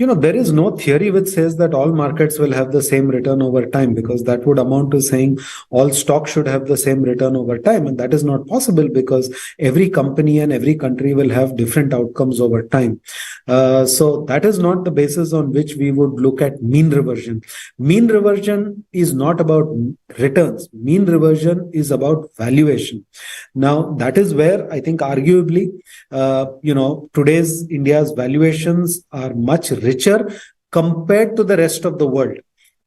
there is no theory which says that all markets will have the same return over time, because that would amount to saying all stocks should have the same return over time. And that is not possible because every company and every country will have different outcomes over time. So that is not the basis on which we would look at mean reversion. Mean reversion is not about returns. Mean reversion is about valuation. Now, that is where I think arguably, today's India's valuations are much richer compared to the rest of the world,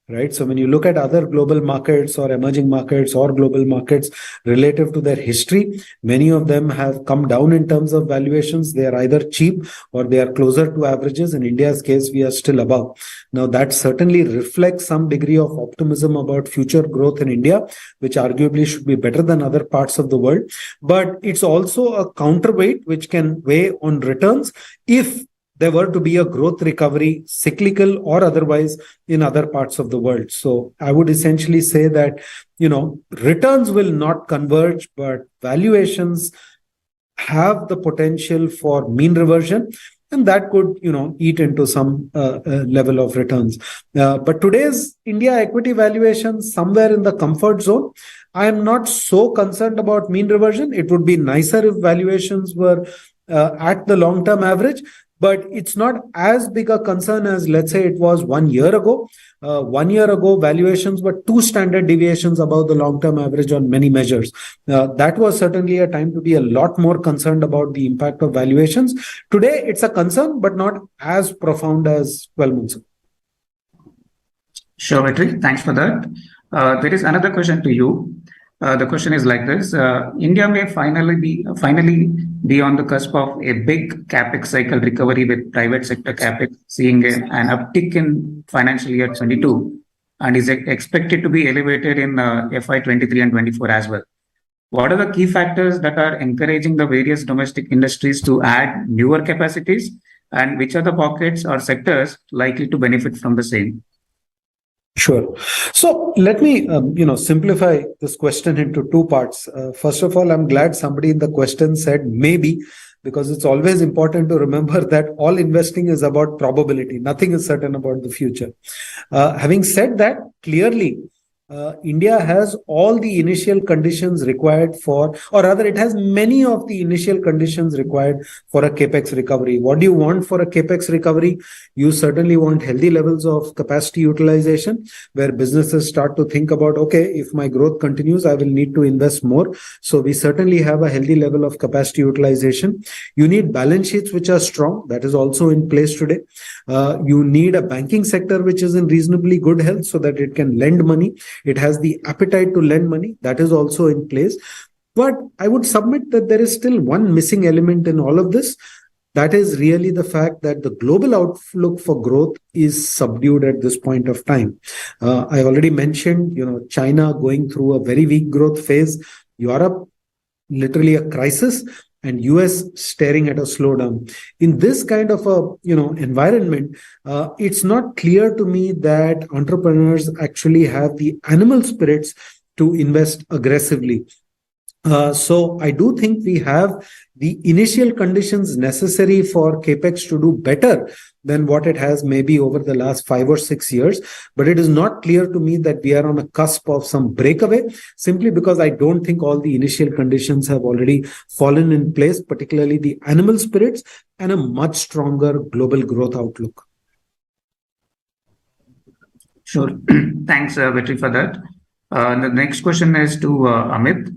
right? So when you look at other global markets or emerging markets or global markets relative to their history, many of them have come down in terms of valuations. They are either cheap or they are closer to averages. In India's case, we are still above. Now, that certainly reflects some degree of optimism about future growth in India, which arguably should be better than other parts of the world. But it's also a counterweight which can weigh on returns if there were to be a growth recovery, cyclical or otherwise, in other parts of the world. So I would essentially say that, returns will not converge, but valuations have the potential for mean reversion, and that could, eat into some level of returns. But today's India equity valuation somewhere in the comfort zone. I am not so concerned about mean reversion. It would be nicer if valuations were at the long-term average. But it's not as big a concern as, let's say, it was 1 year ago. 1 year ago, valuations were 2 standard deviations above the long-term average on many measures. That was certainly a time to be a lot more concerned about the impact of valuations. Today, it's a concern, but not as profound as 12 months ago. Sure, Vetri. Thanks for that. There is another question to you. The question is like this. India may finally be on the cusp of a big capex cycle recovery, with private sector capex seeing an uptick in financial year 22 and is expected to be elevated in FY 23 and 24 as well. What are the key factors that are encouraging the various domestic industries to add newer capacities, and which are the pockets or sectors likely to benefit from the same? Sure. So let me, simplify this question into 2 parts. First of all, I'm glad somebody in the question said maybe, because it's always important to remember that all investing is about probability. Nothing is certain about the future. Having said that, clearly, India has all the initial conditions required for, or rather it has many of the initial conditions required for a capex recovery. What do you want for a capex recovery? You certainly want healthy levels of capacity utilization, where businesses start to think about, okay, if my growth continues, I will need to invest more. So we certainly have a healthy level of capacity utilization. You need balance sheets which are strong. That is also in place today. You need a banking sector which is in reasonably good health so that it can lend money. It has the appetite to lend money. That is also in place. But I would submit that there is still one missing element in all of this. That is really the fact that the global outlook for growth is subdued at this point of time. I already mentioned, China going through a very weak growth phase, Europe, literally a crisis, and US staring at a slowdown. In this kind of a environment, it's not clear to me that entrepreneurs actually have the animal spirits to invest aggressively. So I do think we have the initial conditions necessary for capex to do better than what it has maybe over the last 5 or 6 years. But it is not clear to me that we are on a cusp of some breakaway, simply because I don't think all the initial conditions have already fallen in place, particularly the animal spirits and a much stronger global growth outlook. Sure. Thanks, Vetri, for that. The next question is to Amit.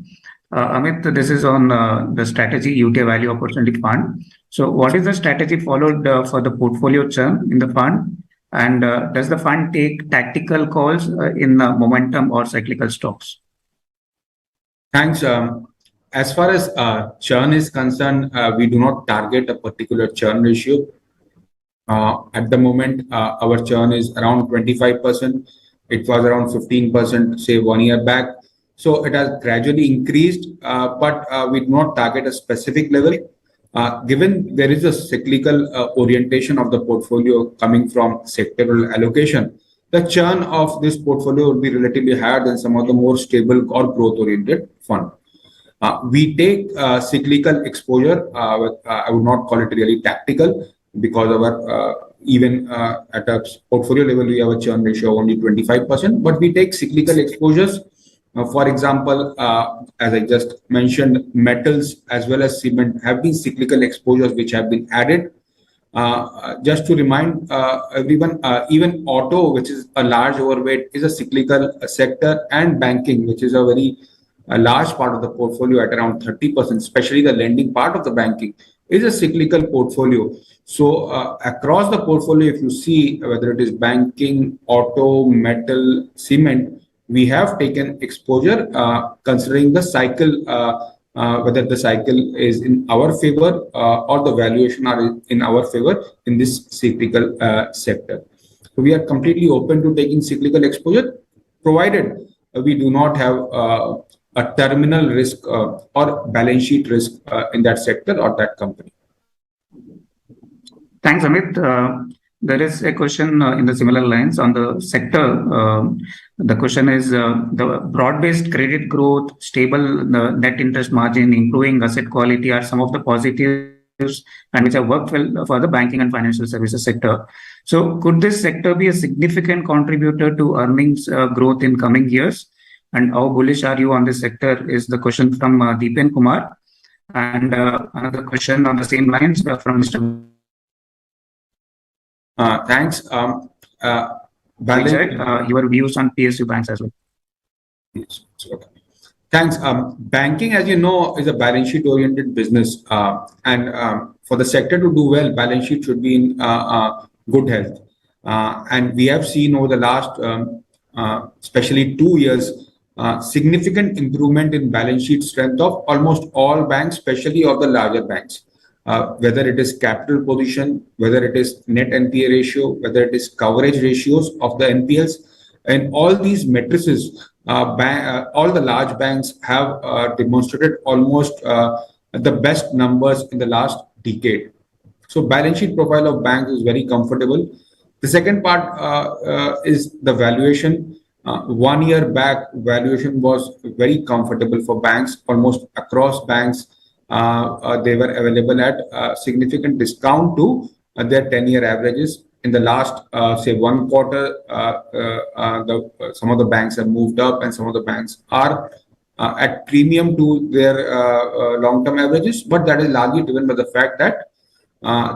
Amit, this is on the strategy UTI Value Opportunity Fund. So what is the strategy followed for the portfolio churn in the fund? And does the fund take tactical calls in momentum or cyclical stocks? Thanks. As far as churn is concerned, we do not target a particular churn ratio. At the moment, our churn is around 25%. It was around 15%, say 1 year back. So it has gradually increased, but we do not target a specific level. Given there is a cyclical orientation of the portfolio coming from sectoral allocation, the churn of this portfolio would be relatively higher than some of the more stable or growth-oriented fund. We take cyclical exposure. I would not call it really tactical, because our even at a portfolio level, we have a churn ratio of only 25%, but we take cyclical exposures. For example, as I just mentioned, metals as well as cement have been cyclical exposures which have been added. Just to remind everyone, even auto, which is a large overweight, is a cyclical sector, and banking, which is a very large part of the portfolio at around 30%, especially the lending part of the banking, is a cyclical portfolio. So across the portfolio, if you see whether it is banking, auto, metal, cement, we have taken exposure considering the cycle, whether the cycle is in our favor or the valuation are in our favor in this cyclical sector. So we are completely open to taking cyclical exposure, provided we do not have a terminal risk or balance sheet risk in that sector or that company. Thanks, Amit. There is a question in the similar lines on the sector. The question is the broad-based credit growth, stable net interest margin, improving asset quality are some of the positives and which have worked well for the banking and financial services sector. So could this sector be a significant contributor to earnings growth in coming years? And how bullish are you on this sector is the question from Deepen Kumar. And another question on the same lines from Mr. Thanks. Your views on PSU banks as well. Yes. Okay. Thanks. Banking, as you know, is a balance sheet oriented business. And for the sector to do well, balance sheet should be in good health. And we have seen over the last, especially 2 years, significant improvement in balance sheet strength of almost all banks, especially of the larger banks. Whether it is capital position, whether it is net NPA ratio, whether it is coverage ratios of the NPLs, and all these matrices, all the large banks have demonstrated almost the best numbers in the last decade. So balance sheet profile of banks is very comfortable. The second part is the valuation. 1 year back, valuation was very comfortable for banks, almost across banks. They were available at a significant discount to their 10-year averages. In the last, say, 1 quarter, some of the banks have moved up and some of the banks are at premium to their long-term averages. But that is largely driven by the fact that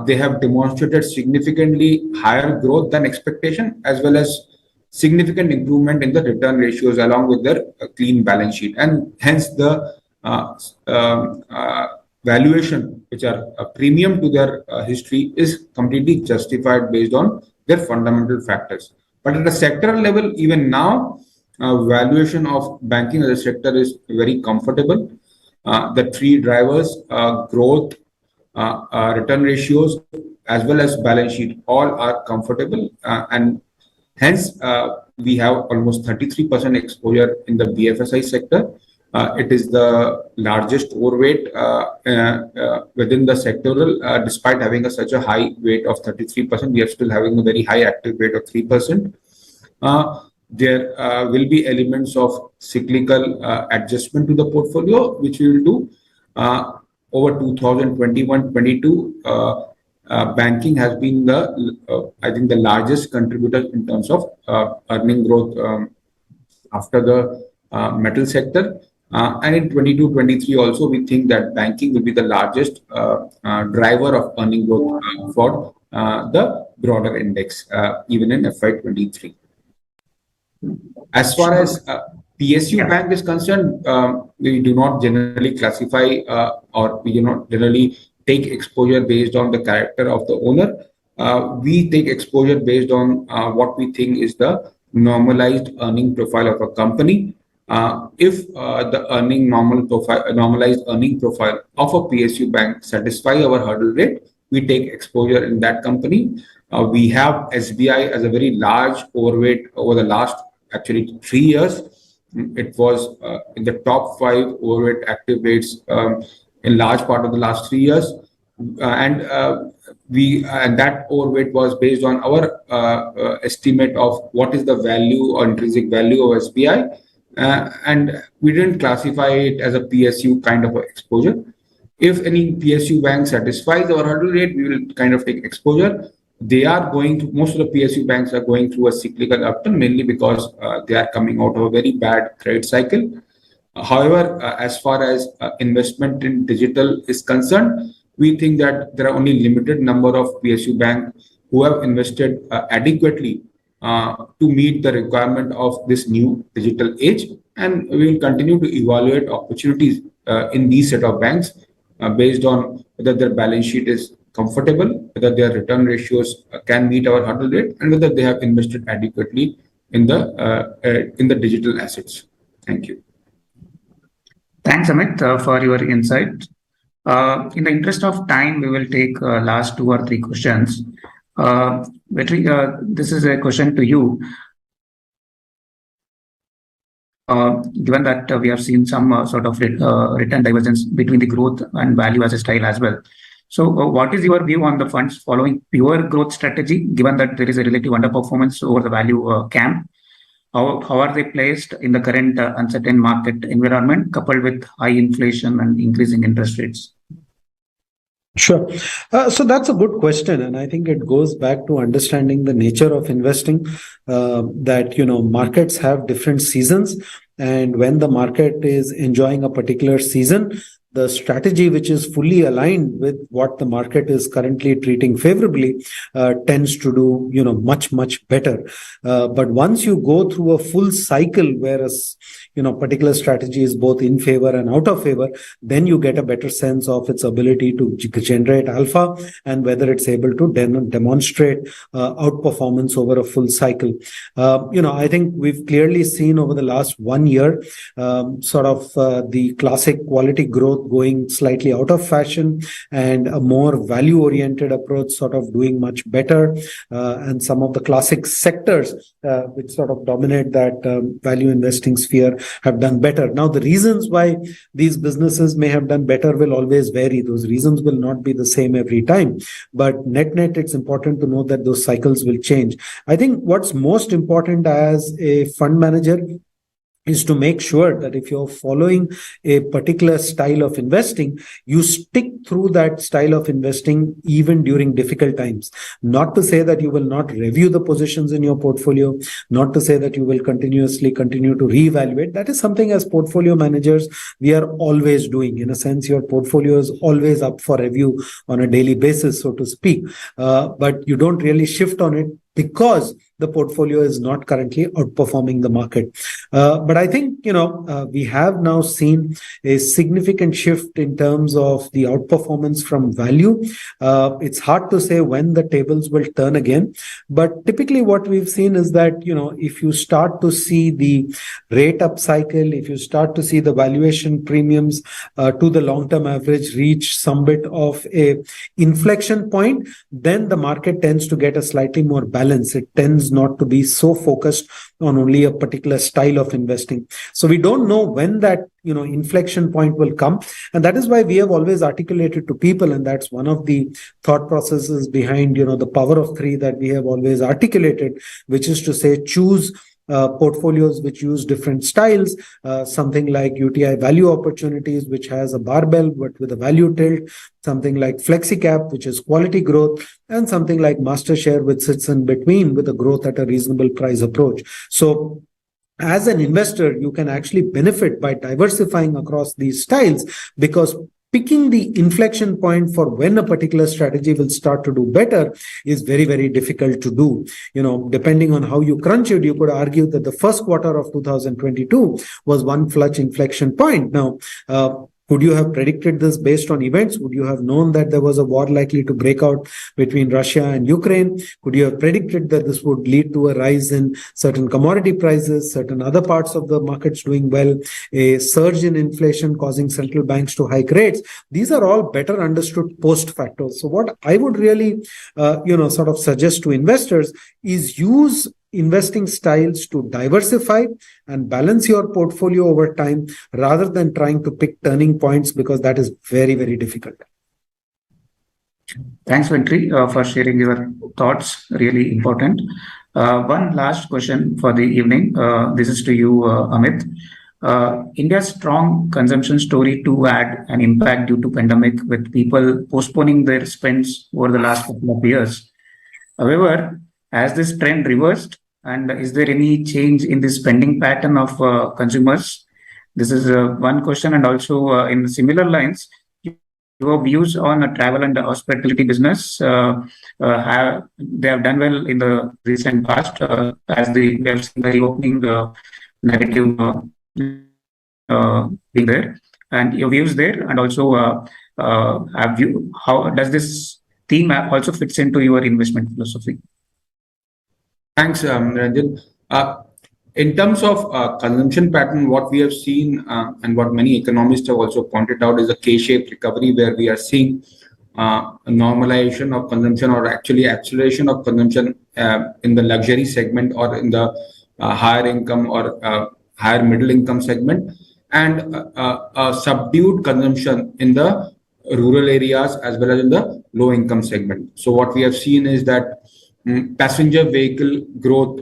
they have demonstrated significantly higher growth than expectation, as well as significant improvement in the return ratios along with their clean balance sheet. And hence the valuation, which are a premium to their history, is completely justified based on their fundamental factors. But at the sectoral level, even now, valuation of banking as a sector is very comfortable. The 3 drivers, growth, return ratios, as well as balance sheet, all are comfortable. And hence, we have almost 33% exposure in the BFSI sector. It is the largest overweight within the sectoral. Despite having such a high weight of 33%, we are still having a very high active weight of 3%. There will be elements of cyclical adjustment to the portfolio, which we will do. Over 2021-22, banking has been I think the largest contributor in terms of earning growth after the metal sector. And in 22-23 also, we think that banking will be the largest driver of earning growth for the broader index, even in FY23. As far as PSU bank is concerned, we do not generally classify or we do not generally take exposure based on the character of the owner. We take exposure based on what we think is the normalized earning profile of a company. If the normalized earning profile of a PSU bank satisfy our hurdle rate, we take exposure in that company. We have SBI as a very large overweight over the last actually 3 years. It was in the top 5 overweight active weights in large part of the last 3 years, and that overweight was based on our estimate of what is the value or intrinsic value of SBI, and we didn't classify it as a PSU kind of exposure. If any PSU bank satisfies our hurdle rate, we will kind of take exposure. Most of the PSU banks are going through a cyclical upturn, mainly because they are coming out of a very bad credit cycle. However, as far as investment in digital is concerned, we think that there are only limited number of PSU banks who have invested adequately to meet the requirement of this new digital age, and we will continue to evaluate opportunities in these set of banks based on whether their balance sheet is comfortable, whether their return ratios can meet our hurdle rate, and whether they have invested adequately in the digital assets. Thank you. Thanks, Amit, for your insight. In the interest of time, we will take last 2 or 3 questions. Vetri, this is a question to you. Given that we have seen some sort of return divergence between the growth and value as a style as well. So what is your view on the funds following pure growth strategy, given that there is a relative underperformance over the value camp? How are they placed in the current uncertain market environment, coupled with high inflation and increasing interest rates? Sure. So that's a good question. And I think it goes back to understanding the nature of investing, that, markets have different seasons. And when the market is enjoying a particular season, the strategy which is fully aligned with what the market is currently treating favorably tends to do, much, much better. But once you go through a full cycle where a particular strategy is both in favor and out of favor, then you get a better sense of its ability to generate alpha and whether it's able to demonstrate outperformance over a full cycle. I think we've clearly seen over the last 1 year the classic quality growth going slightly out of fashion and a more value-oriented approach sort of doing much better, and some of the classic sectors which sort of dominate that value investing sphere have done better. Now, the reasons why these businesses may have done better will always vary. Those reasons will not be the same every time. But net, it's important to know that those cycles will change. I think what's most important as a fund manager is to make sure that if you're following a particular style of investing, you stick through that style of investing even during difficult times. Not to say that you will not review the positions in your portfolio, not to say that you will continue to reevaluate. That is something as portfolio managers we are always doing. In a sense, your portfolio is always up for review on a daily basis, so to speak. But you don't really shift on it because the portfolio is not currently outperforming the market. But I think, we have now seen a significant shift in terms of the outperformance from value. It's hard to say when the tables will turn again. But typically what we've seen is that, if you start to see the rate up cycle, if you start to see the valuation premiums to the long-term average reach some bit of a inflection point, then the market tends to get a slightly more balanced balance. It tends not to be so focused on only a particular style of investing. So we don't know when that inflection point will come, and that is why we have always articulated to people, and that's one of the thought processes behind the power of three that we have always articulated, which is to say choose portfolios which use different styles, something like UTI Value Opportunities, which has a barbell but with a value tilt, something like FlexiCap, which is quality growth, and something like Master Share, which sits in between with a growth at a reasonable price approach. So as an investor, you can actually benefit by diversifying across these styles, because picking the inflection point for when a particular strategy will start to do better is very, very difficult to do. Depending on how you crunch it, you could argue that the first quarter of 2022 was one flush inflection point. Now, could you have predicted this based on events? Would you have known that there was a war likely to break out between Russia and Ukraine? Could you have predicted that this would lead to a rise in certain commodity prices, certain other parts of the markets doing well, a surge in inflation causing central banks to hike rates? These are all better understood post factors. So what I would really, sort of suggest to investors is use investing styles to diversify and balance your portfolio over time, rather than trying to pick turning points, because that is very, very difficult. Thanks, Vetri, for sharing your thoughts. Really important. One last question for the evening. This is to you, Amit. India's strong consumption story too had an impact due to pandemic, with people postponing their spends over the last couple of years. However, has this trend reversed, and is there any change in the spending pattern of consumers? This is one question, and also in similar lines, your views on travel and hospitality business. They have done well in the recent past, as we have seen the reopening narrative being there, and your views there, and also how does this theme also fits into your investment philosophy? Thanks, Ranjan. In terms of consumption pattern, what we have seen and what many economists have also pointed out is a K-shaped recovery, where we are seeing a normalization of consumption, or actually acceleration of consumption in the luxury segment, or in the higher income or higher middle income segment, and a subdued consumption in the rural areas as well as in the low income segment. So what we have seen is that passenger vehicle growth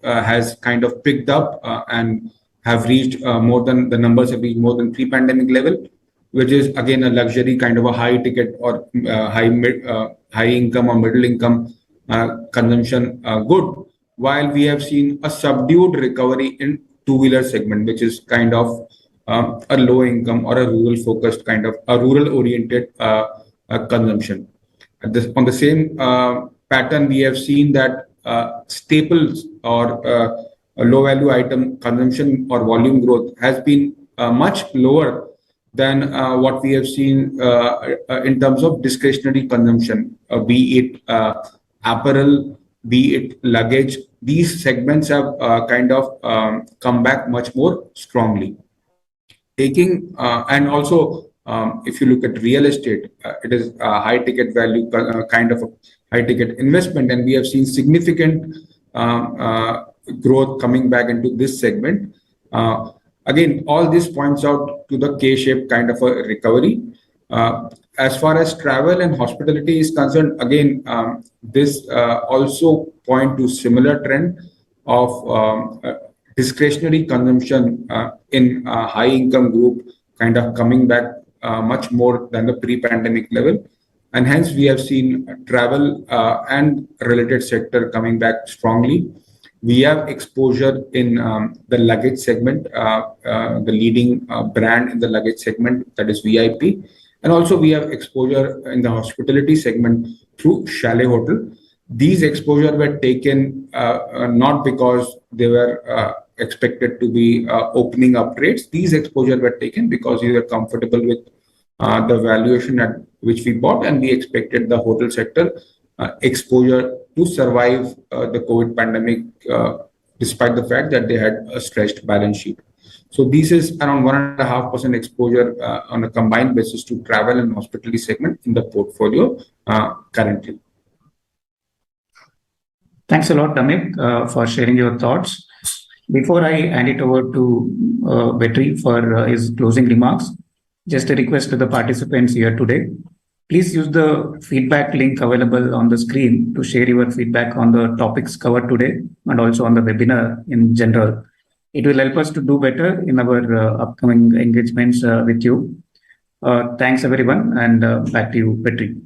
has kind of picked up and have reached more than pre-pandemic level, which is again a luxury kind of a high ticket or high income or middle income consumption good, while we have seen a subdued recovery in two-wheeler segment, which is kind of a low income or a rural focused kind of a rural oriented consumption. On the same pattern, we have seen that staples or low value item consumption or volume growth has been much lower than what we have seen in terms of discretionary consumption, be it apparel, be it luggage. These segments have kind of come back much more strongly. And also, if you look at real estate, it is a high ticket value kind of a high ticket investment, and we have seen significant growth coming back into this segment. Again, all this points out to the K-shaped kind of a recovery. As far as travel and hospitality is concerned, again, this also point to similar trend of discretionary consumption in high income group kind of coming back much more than the pre-pandemic level. And hence we have seen travel and related sector coming back strongly. We have exposure in the luggage segment, the leading brand in the luggage segment, that is VIP. And also we have exposure in the hospitality segment through Chalet Hotel. These exposure were taken not because they were expected to be opening up rates. These exposure were taken because we were comfortable with the valuation at which we bought, and we expected the hotel sector exposure to survive the COVID pandemic, despite the fact that they had a stretched balance sheet. So this is around 1.5% exposure on a combined basis to travel and hospitality segment in the portfolio currently. Thanks a lot, Amit, for sharing your thoughts. Before I hand it over to Vetri for his closing remarks, just a request to the participants here today. Please use the feedback link available on the screen to share your feedback on the topics covered today and also on the webinar in general. It will help us to do better in our upcoming engagements with you. Thanks, everyone, and back to you, Vetri.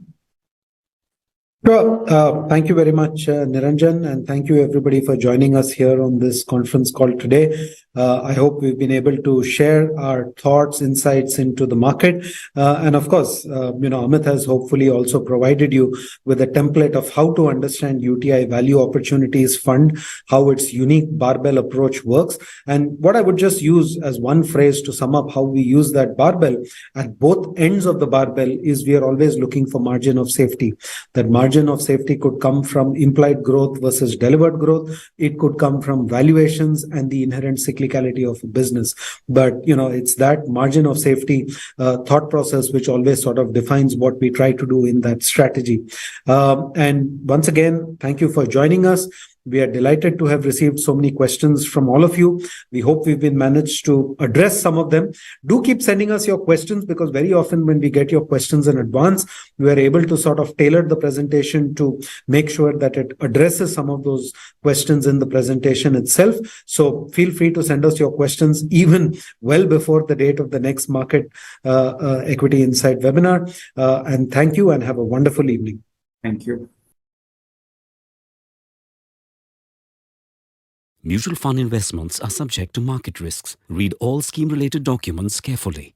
Sure. Thank you very much, Niranjan, and thank you everybody for joining us here on this conference call today. I hope we've been able to share our thoughts, insights into the market. And of course, Amit has hopefully also provided you with a template of how to understand UTI Value Opportunities Fund, how its unique barbell approach works. And what I would just use as one phrase to sum up how we use that barbell at both ends of the barbell is we are always looking for margin of safety. That margin of safety could come from implied growth versus delivered growth. It could come from valuations and the inherent cyclicality of a business. But, it's that margin of safety thought process which always sort of defines what we try to do in that strategy. And once again, thank you for joining us. We are delighted to have received so many questions from all of you. We hope we've been managed to address some of them. Do keep sending us your questions, because very often when we get your questions in advance, we are able to sort of tailor the presentation to make sure that it addresses some of those questions in the presentation itself. So feel free to send us your questions even well before the date of the next Market Equity Insight webinar. And thank you and have a wonderful evening. Thank you. Mutual fund investments are subject to market risks. Read all scheme-related documents carefully.